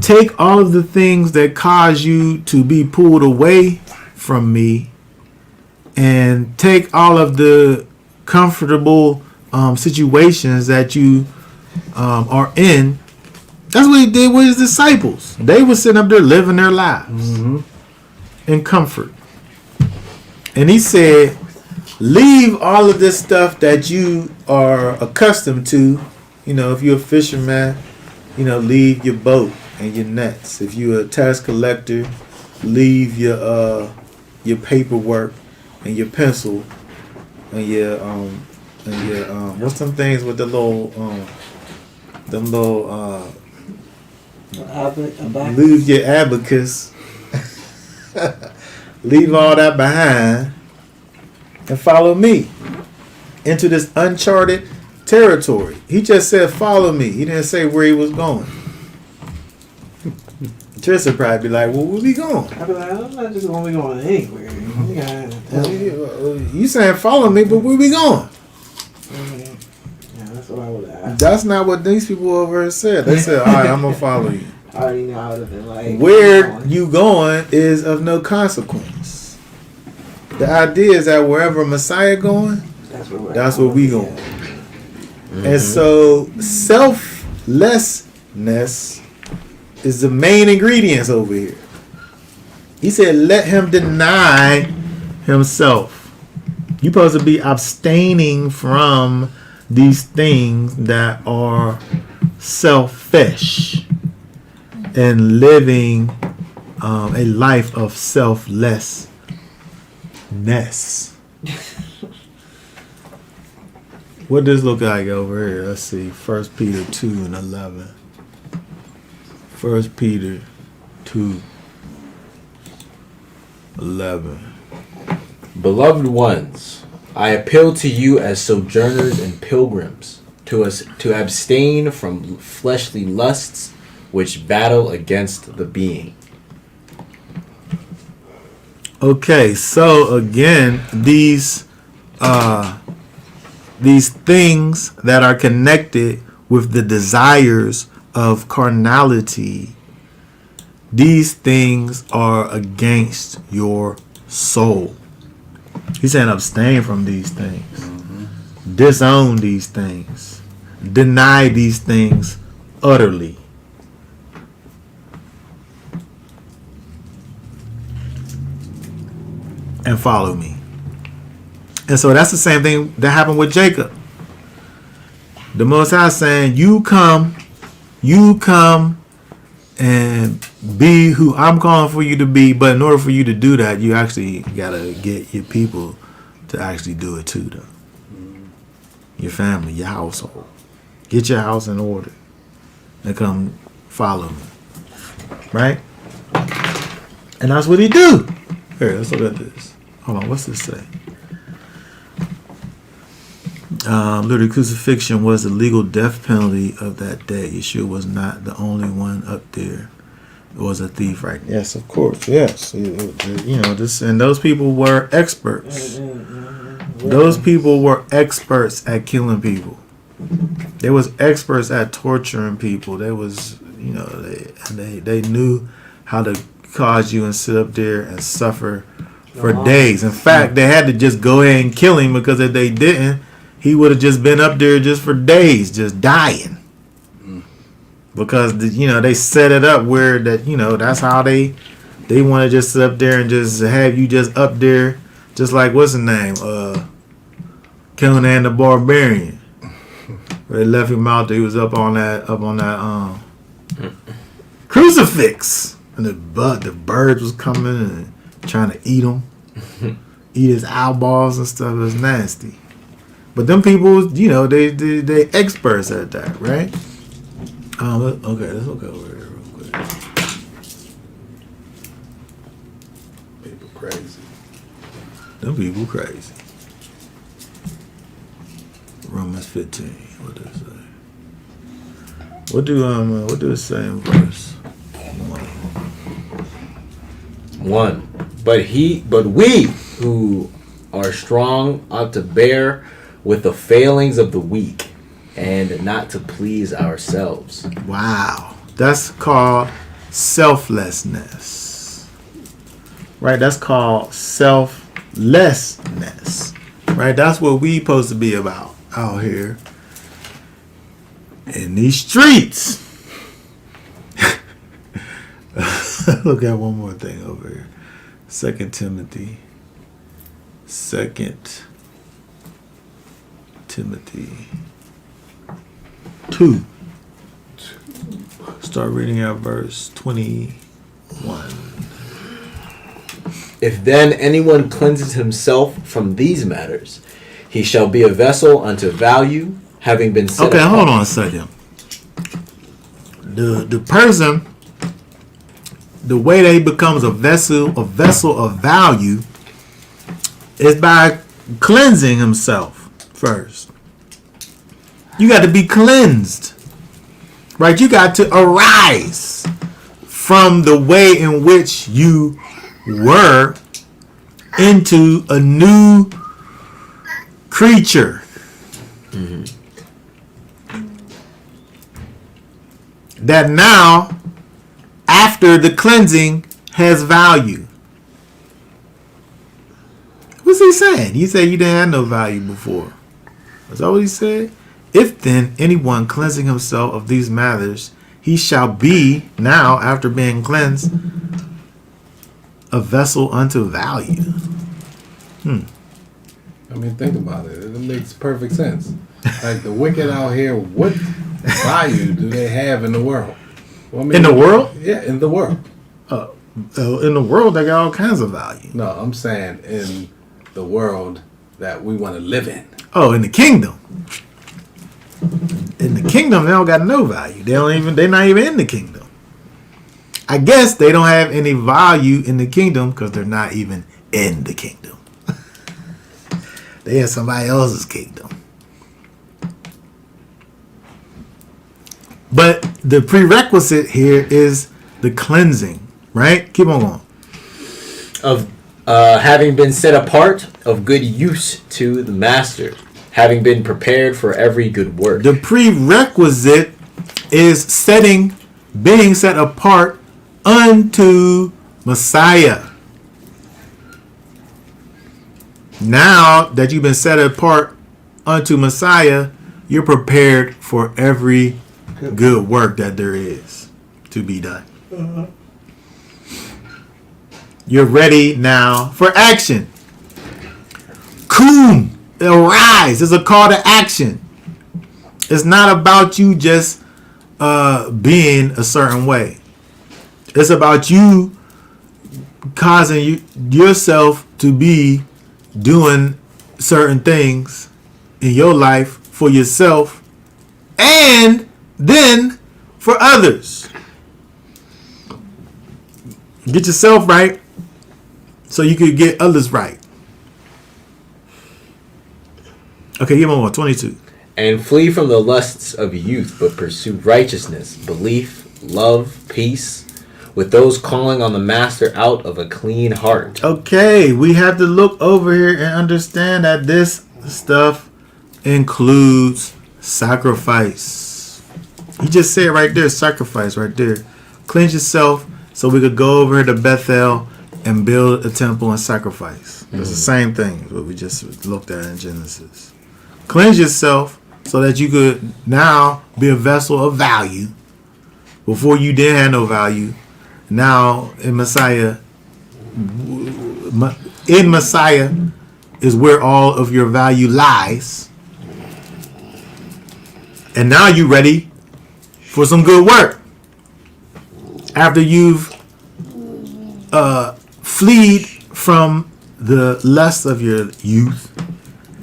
take all of the things that cause you to be pulled away from me and take all of the comfortable situations that you are in. That's what he did with his disciples. They were sitting up there living their lives in comfort. And he said, leave all of this stuff that you are accustomed to. If you're a fisherman, leave your boat and your nets. If you're a tax collector, leave your paperwork and your pencil and your what's some things with the little leave your abacus. Leave all that behind and follow me into this uncharted territory. He just said follow me. He didn't say where he was going. Tristan probably be like, well, where we going? I'd be like, I'm not just going to be going anywhere. You saying follow me, but where we going? Yeah, that's what I would ask. That's not what these people over here said. They said, all right, I'm going to follow you. I already know I would have been like, Where you going is of no consequence. The idea is that wherever Messiah going, that's where we going. And so selflessness is the main ingredients over here. He said, let him deny himself. You're supposed to be abstaining from these things that are selfish and living a life of selflessness. What does this look like over here? Let's see. 1 Peter 2:11. 1 Peter 2:11. Beloved ones, I appeal to you as sojourners and pilgrims to abstain from fleshly lusts which battle against the being. Okay, so again, these things that are connected with the desires of carnality, these things are against your soul. He's saying abstain from these things. Disown these things. Deny these things utterly. And follow me. And so that's the same thing that happened with Jacob. The Most High saying, you come and be who I'm calling for you to be. But in order for you to do that, you actually got to get your people to actually do it too, though. Your family, your household. Get your house in order and come follow me. Right? And that's what he do. Here, let's look at this. Hold on, what's this say? Literally, crucifixion was the legal death penalty of that day. Yeshua was not the only one up there was a thief, right? Yes, of course. Yes, this and those people were experts. Those people were experts at killing people. They was experts at torturing people. They was, they knew how to cause you and sit up there and suffer for days. In fact, they had to just go ahead and kill him, because if they didn't, he would have just been up there just for days, just dying. Because they set it up where that that's how they want to just sit up there and just have you just up there, just like what's his name, Conan the Barbarian. Where they left him out there, he was up on that crucifix, and the birds was coming and trying to eat him, eat his eyeballs and stuff. It was nasty. But them people, they experts at that, right? Okay, let's look over here real quick. People crazy. Them people crazy. Romans 15. What does it say? What do it say in verse 1. But we who are strong ought to bear with the failings of the weak, and not to please ourselves. Wow. That's called selflessness. Right? That's called selflessness. Right? That's what we supposed to be about out here in these streets. Look at one more thing over here. 2 Timothy 2. Start reading at verse 21. If then anyone cleanses himself from these matters, he shall be a vessel unto value, having been set apart. Hold on a second. The person, the way that he becomes a vessel of value, is by cleansing himself first. You got to be cleansed, right? You got to arise from the way in which you were into a new creature. Mm-hmm. That now, after the cleansing, has value. What's he saying? He said you didn't have no value before. That's all he said. If then anyone cleansing himself of these matters, he shall be now, after being cleansed, a vessel unto value. I mean, think about it. It makes perfect sense. Like the wicked out here, what value do they have in the world? Well, I mean, In the world? Yeah, in the world. In the world, they got all kinds of value. No, I'm saying in the world that we want to live in. Oh, in the kingdom. In the kingdom, they don't got no value. They're not even in the kingdom. I guess they don't have any value in the kingdom because they're not even in the kingdom. They in somebody else's kingdom. But the prerequisite here is the cleansing, right? Keep on going. Of having been set apart of good use to the master, having been prepared for every good work. The prerequisite is being set apart unto Messiah. Now that you've been set apart unto Messiah, you're prepared for every good work that there is to be done. You're ready now for action. Kum, arise. It's a call to action. It's not about you just being a certain way. It's about you causing yourself to be doing certain things in your life for yourself and then for others. Get yourself right so you could get others right. Okay, give me one. 22. And flee from the lusts of youth, but pursue righteousness, belief, love, peace, with those calling on the master out of a clean heart. Okay, we have to look over here and understand that this stuff includes sacrifice. He just said right there, sacrifice right there. Cleanse yourself so we could go over to Bethel and build a temple and sacrifice. It's the same thing what we just looked at in Genesis. Cleanse yourself so that you could now be a vessel of value. Before you didn't have no value. Now in Messiah is where all of your value lies. And now you ready for some good work. After you've fleed from the lust of your youth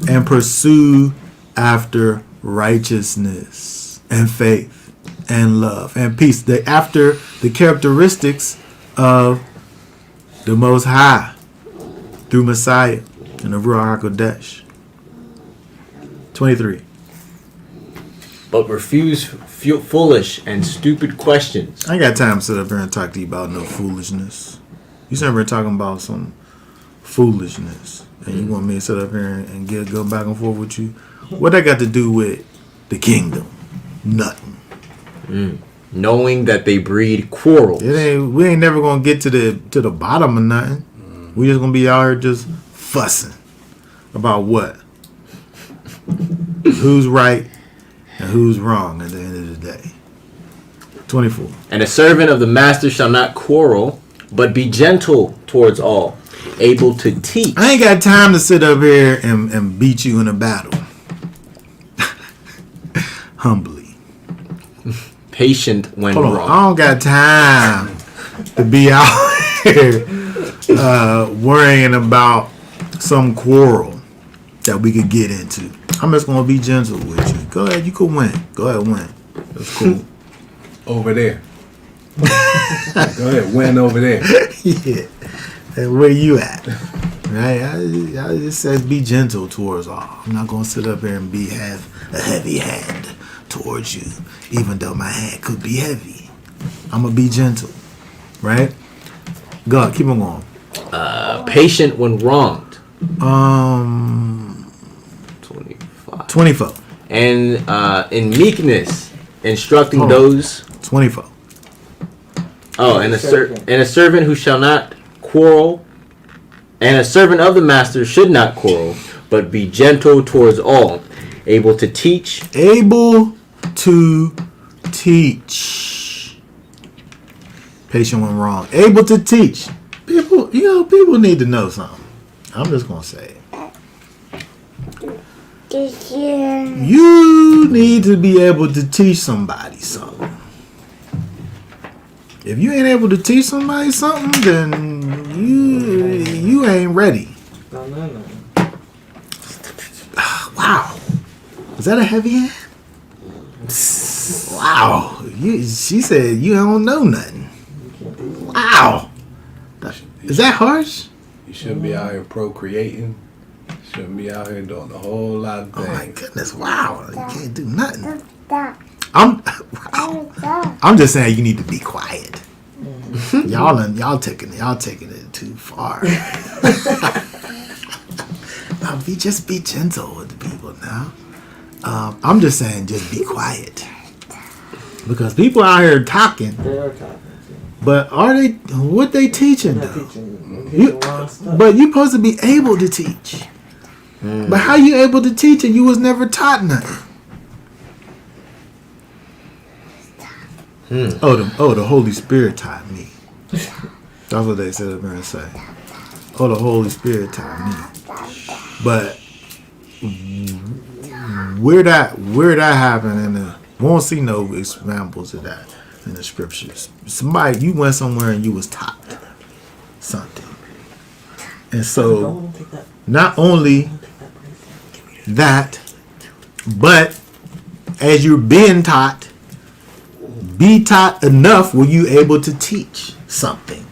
and pursue after righteousness and faith and love and peace. After the characteristics of the Most High through Messiah and the Ruach HaKodesh. 23. But refuse foolish and stupid questions. I ain't got time to sit up here and talk to you about no foolishness. You sit up here talking about some foolishness. And you want me to sit up here and go back and forth with you? What that got to do with the kingdom? Nothing. Knowing that they breed quarrels. We ain't never gonna get to the bottom of nothing. We just gonna be out here just fussing about what? Who's right and who's wrong at the end of the day. 24. And a servant of the master shall not quarrel, but be gentle towards all, able to teach. I ain't got time to sit up here and beat you in a battle. Humbly. Patient when Hold on. wrong. I don't got time to be out here worrying about some quarrel that we could get into. I'm just gonna be gentle with you. Go ahead, you can win. Go ahead, win. That's cool. Over there. Go ahead, win over there. Yeah. And where you at? Right? I just says be gentle towards all. I'm not gonna sit up here and have a heavy hand towards you, even though my hand could be heavy. I'm gonna be gentle, right? Go on, keep on going. Patient when wronged. 25. 24. And in meekness, instructing Hold on. those. 24. Oh, and a servant who shall not quarrel, and a servant of the master should not quarrel, but be gentle towards all, able to teach. Able to teach. Patient when wrong. Able to teach. People need to know something. I'm just gonna say it. You need to be able to teach somebody something. If you ain't able to teach somebody something, then you ain't ready. No. Wow. Was that a heavy hand? Wow. She said you don't know nothing. Wow. Is that harsh? You shouldn't be out here procreating. Shouldn't be out here doing a whole lot of Oh things. my goodness. Wow. You can't do nothing. I'm just saying you need to be quiet. Y'all taking it too far. Now be gentle with the people now. I'm just saying just be quiet. Because people out here talking, They are talking. but what they teaching They're though? teaching wrong stuff. But you supposed to be able to teach. But how you able to teach and you was never taught nothing? The Holy Spirit taught me. That's what they said up there and say. Oh, the Holy Spirit taught me. But where that happened we won't see no examples of that in the scriptures. You went somewhere and you was taught something. And so not only that, but as you're being taught, be taught enough where you able to teach something.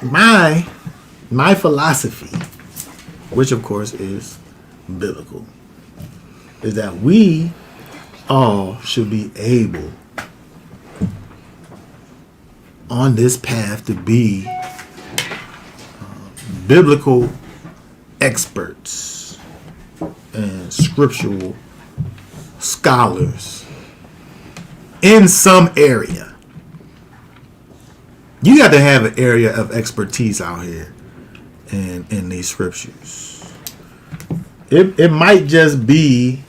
My philosophy, which of course is biblical, is that we all should be able on this path to be biblical experts and scriptural scholars in some area. You got to have an area of expertise out here in these scriptures. It might just be,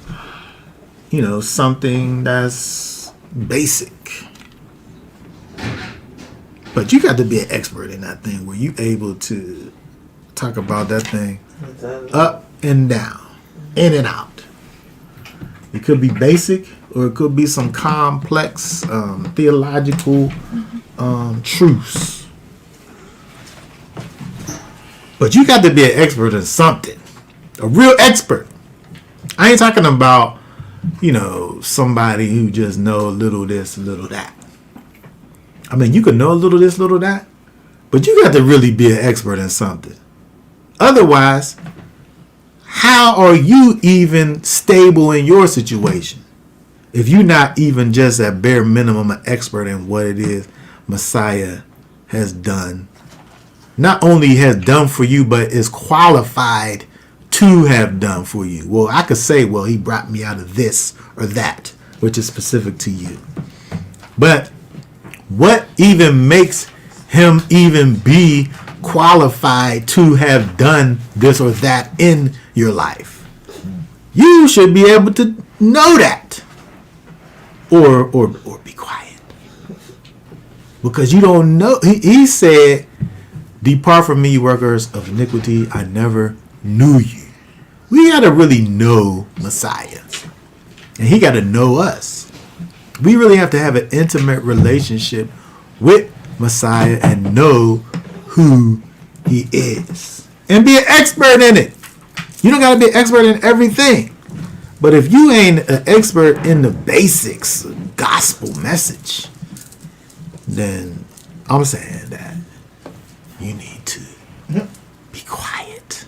something that's basic. But you got to be an expert in that thing where you able to talk about that thing up and down, in and out. It could be basic or it could be some complex theological truths. But you got to be an expert in something. A real expert. I ain't talking about, somebody who just know a little this, a little that. I mean, you could know a little this, little that, but you got to really be an expert in something. Otherwise, how are you even stable in your situation if you're not even just at bare minimum an expert in what it is Messiah has done? Not only has done for you, but is qualified to have done for you. Well, I could say, well, he brought me out of this or that, which is specific to you. But what even makes him even be qualified to have done this or that in your life? You should be able to know that. Or be quiet. Because you don't know. He said, "Depart from me, workers of iniquity, I never knew you." We got to really know Messiah. And he got to know us. We really have to have an intimate relationship with Messiah and know who he is. And be an expert in it. You don't got to be an expert in everything. But if you ain't an expert in the basics of gospel message, then I'm saying that you need to be quiet.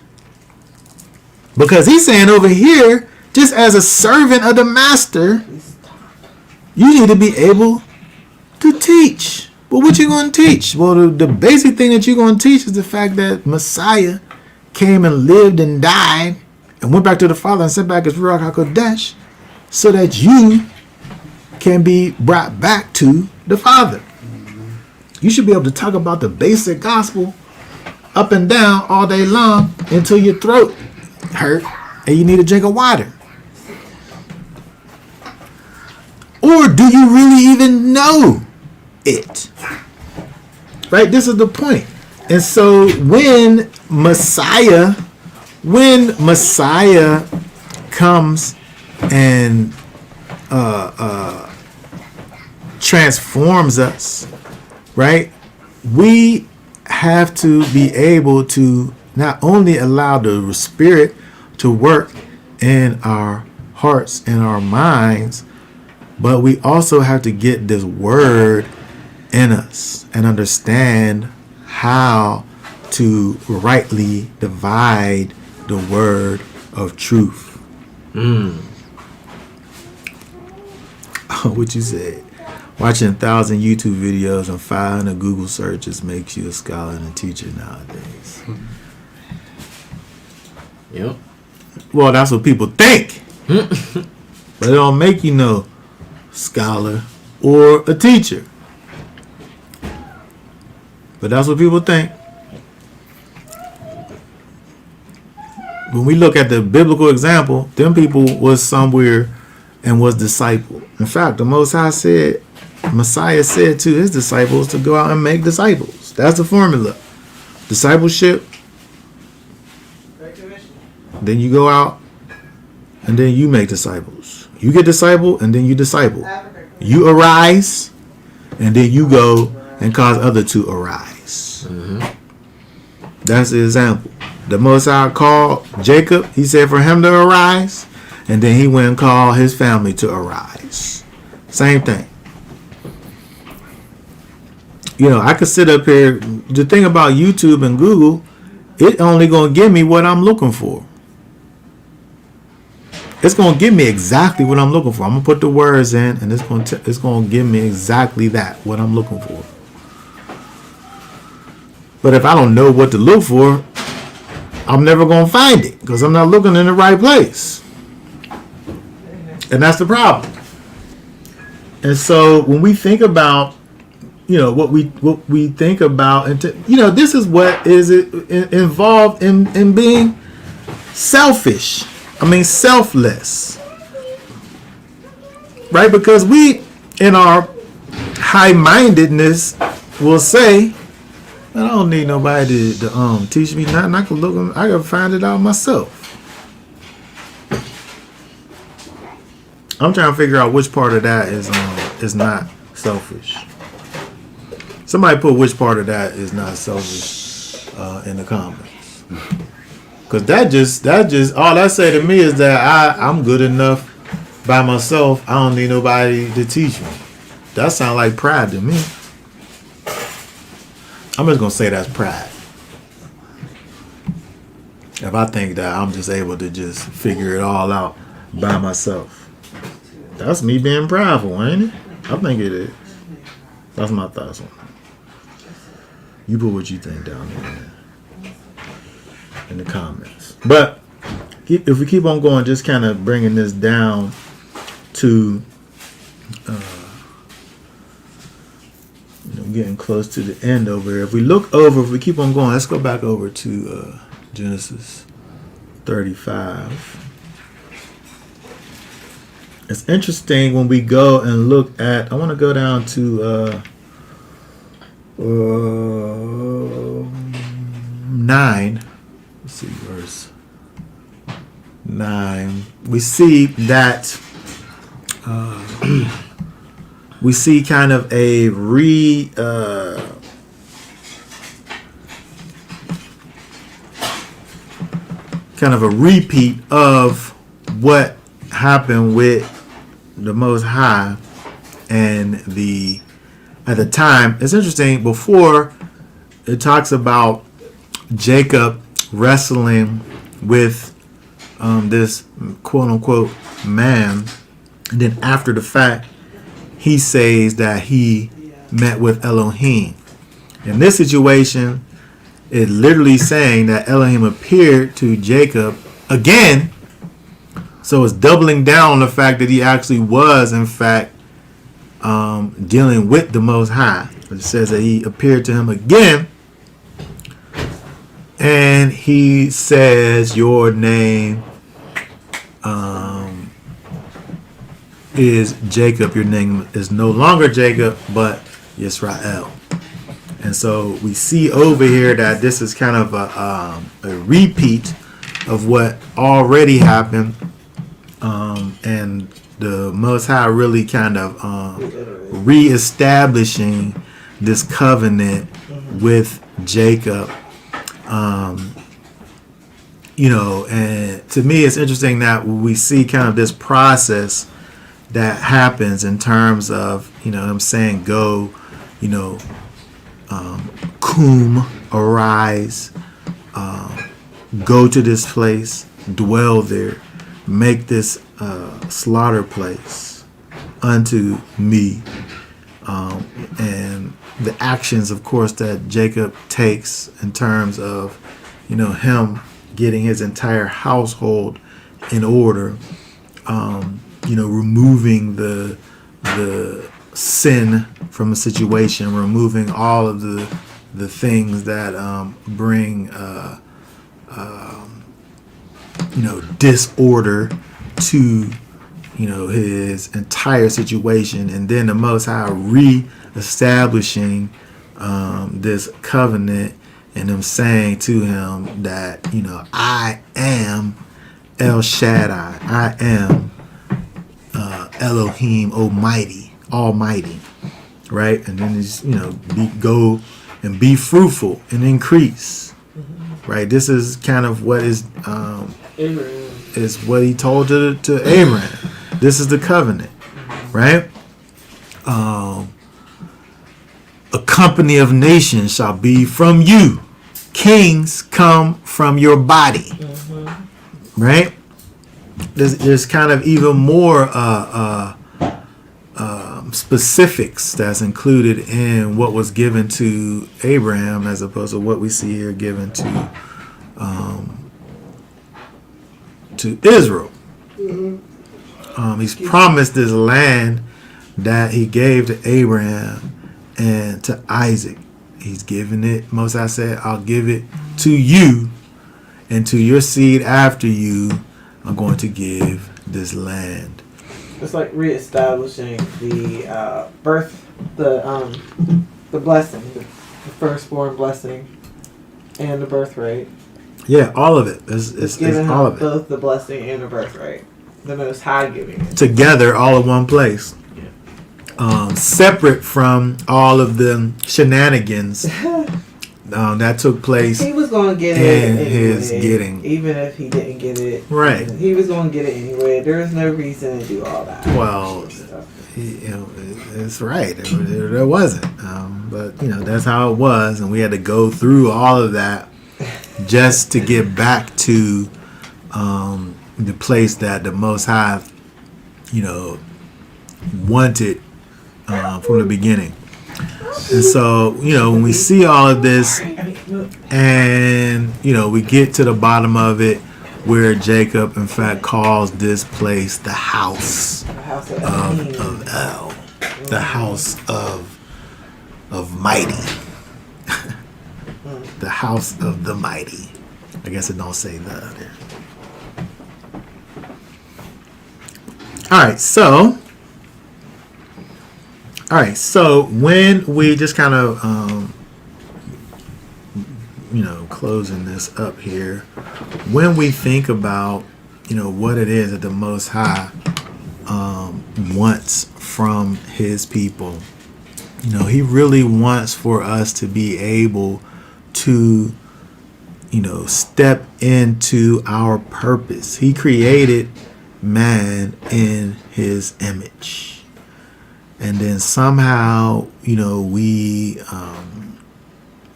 Because he's saying over here, just as a servant of the master, you need to be able to teach. Well, what you going to teach? Well, the basic thing that you're going to teach is the fact that Messiah came and lived and died and went back to the Father and sent back his Ruach HaKodesh so that you can be brought back to the Father. You should be able to talk about the basic gospel up and down all day long until your throat hurt and you need a drink of water. Or do you really even know it? Right? This is the point. And so when Messiah comes and transforms us, right? We have to be able to not only allow the Spirit to work in our hearts and our minds, but we also have to get this word in us and understand how to rightly divide the word of truth. What you said. Watching 1,000 YouTube videos and 500 Google searches makes you a scholar and a teacher nowadays. Yep. Well, that's what people think. But it don't make you no scholar or a teacher. But that's what people think. When we look at the biblical example, them people was somewhere and was discipled. In fact, the Most High said, Messiah said to his disciples to go out and make disciples. That's the formula. Discipleship. Then you go out and then you make disciples. You get discipled and then you disciple. You arise and then you go and cause others to arise. That's the example. The Most High called Jacob. He said for him to arise. And then he went and called his family to arise. Same thing. You know, I could sit up here. The thing about YouTube and Google, it only going to give me what I'm looking for. It's going to give me exactly what I'm looking for. I'm going to put the words in, and it's going to give me exactly that, what I'm looking for. But if I don't know what to look for, I'm never going to find it because I'm not looking in the right place. And that's the problem. And so when we think about, what we think about, and this is what is involved in being selfish. I mean, selfless. Right? Because we, in our high-mindedness, will say, I don't need nobody to teach me nothing. I can find it out myself. I'm trying to figure out which part of that is not selfish. Somebody put which part of that is not selfish in the comments. Because that just all that say to me is that I'm good enough by myself. I don't need nobody to teach me. That sounds like pride to me. I'm just gonna say that's pride. If I think that I'm just able to just figure it all out by myself. That's me being prideful, ain't it? I think it is. That's my thoughts on it. You put what you think down there in the comments. But if we keep on going, just kind of bringing this down to getting close to the end over here. If we keep on going, let's go back over to Genesis 35. It's interesting when we go and look at, I want to go down to 9. Let's see, verse 9. We see that we see kind of a repeat of what happened with the Most High and at the time. It's interesting, before it talks about Jacob wrestling with this quote unquote man, and then after the fact he says that he met with Elohim. In this situation, it literally saying that Elohim appeared to Jacob again. So it's doubling down on the fact that he actually was, in fact, dealing with the Most High. It says that he appeared to him again. And he says, your name is Jacob. Your name is no longer Jacob, but Yisrael. And so we see over here that this is kind of a repeat of what already happened. And the Most High really kind of reestablishing this covenant with Jacob. And to me, it's interesting that we see kind of this process that happens in terms of, I'm saying, go, cum, arise, go to this place, dwell there, make this slaughter place unto me. And the actions, of course, that Jacob takes in terms of, him getting his entire household in order, removing the sin from a situation, removing all of the things that bring disorder to his entire situation, and then the Most High re-establishing this covenant, and him saying to him that I am El Shaddai, I am Elohim Almighty, right? And then it's go and be fruitful and increase, right? This is kind of what is what he told to Abraham. This is the covenant, right? A company of nations shall be from you. Kings come from your body, right? There's kind of even more specifics that's included in what was given to Abraham as opposed to what we see here given to Israel. He's promised this land that he gave to Abraham and to Isaac. He's given it. Moses said, I'll give it to you and to your seed after you. I'm going to give this land. It's like reestablishing the birth, the blessing, the firstborn blessing, and the birthright. Yeah, all of it. It's giving all him of it. both the blessing and the birthright. The Most High giving it. Together, all in one place. Separate from all of the shenanigans that took place. He was going to get in it his anyway, getting. even if he didn't get it. Right. He was going to get it anyway. There was no reason to do all that. Well, it's right. There wasn't. But, that's how it was. And we had to go through all of that just to get back to the place that the Most High, wanted from the beginning. And so, when we see all of this and, we get to the bottom of it where Jacob, in fact, calls this place the house of El, the house of mighty, the house of the mighty. I guess it don't say the there. All right, so when we just kind of, closing this up here, when we think about, what it is that the Most High wants from His people, He really wants for us to be able to, step into our purpose. He created man in His image. And then somehow, we,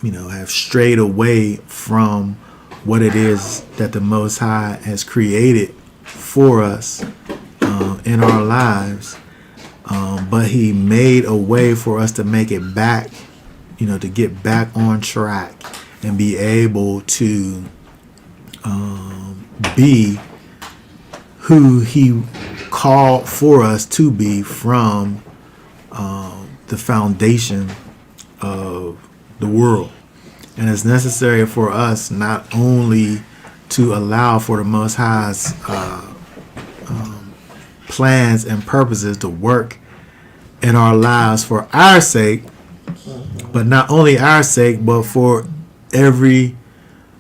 have strayed away from what it is that the Most High has created for us in our lives. But He made a way for us to make it back, to get back on track and be able to be who He called for us to be from the foundation of the world. And it's necessary for us not only to allow for the Most High's plans and purposes to work in our lives for our sake, but not only our sake, but for every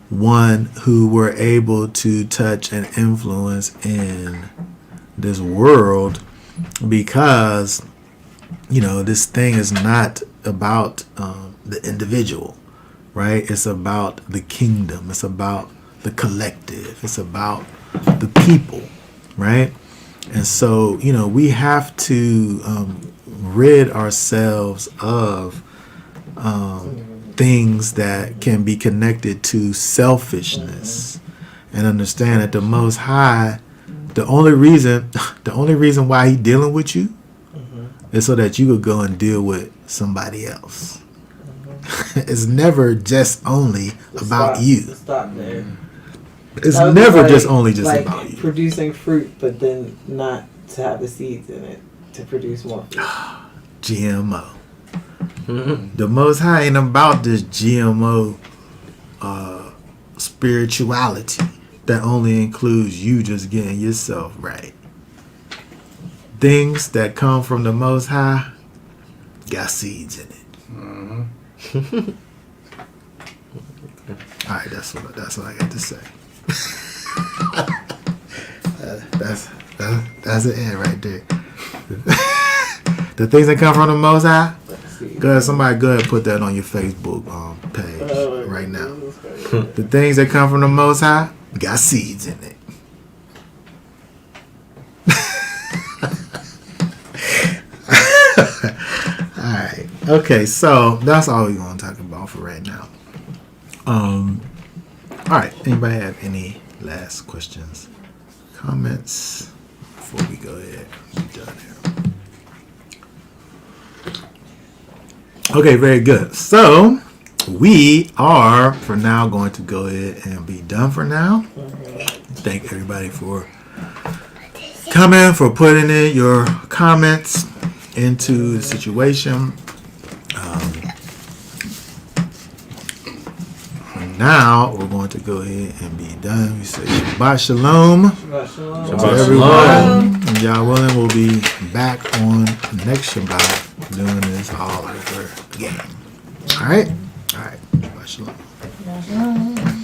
one who we're able to touch and influence in this world, because this thing is not about the individual, right? It's about the kingdom. It's about the collective. It's about the people, right? And so, we have to rid ourselves of things that can be connected to selfishness, and understand that the Most High, the only reason why He dealing with you is so that you could go and deal with somebody else. It's never just only about you. Stop there. It's That was never like- just only just like about you. producing fruit, but then not to have the seeds in it to produce more fruit. GMO. The Most High ain't about this GMO spirituality that only includes you just getting yourself right. Things that come from the Most High got seeds in it. All right, that's what I got to say. That's the end right there. The things that come from the Most High. Go ahead, somebody go ahead and put that on your Facebook page right now. The things that come from the Most High got seeds in it. Alright. Okay, so that's all we're gonna talk about for right now. Alright, anybody have any last questions? Comments before we go ahead and be done here. Okay, very good. So we are for now going to go ahead and be done for now. Thank everybody for coming, for putting in your comments into the situation. For now, we're going to go ahead and be done. We say Shabbat Shalom Shabbat shalom. to Shabbat everyone. And y'all willing, we'll be back on next Shabbat doing this all over again. All right? All right. Shabbat Shalom. Shalom.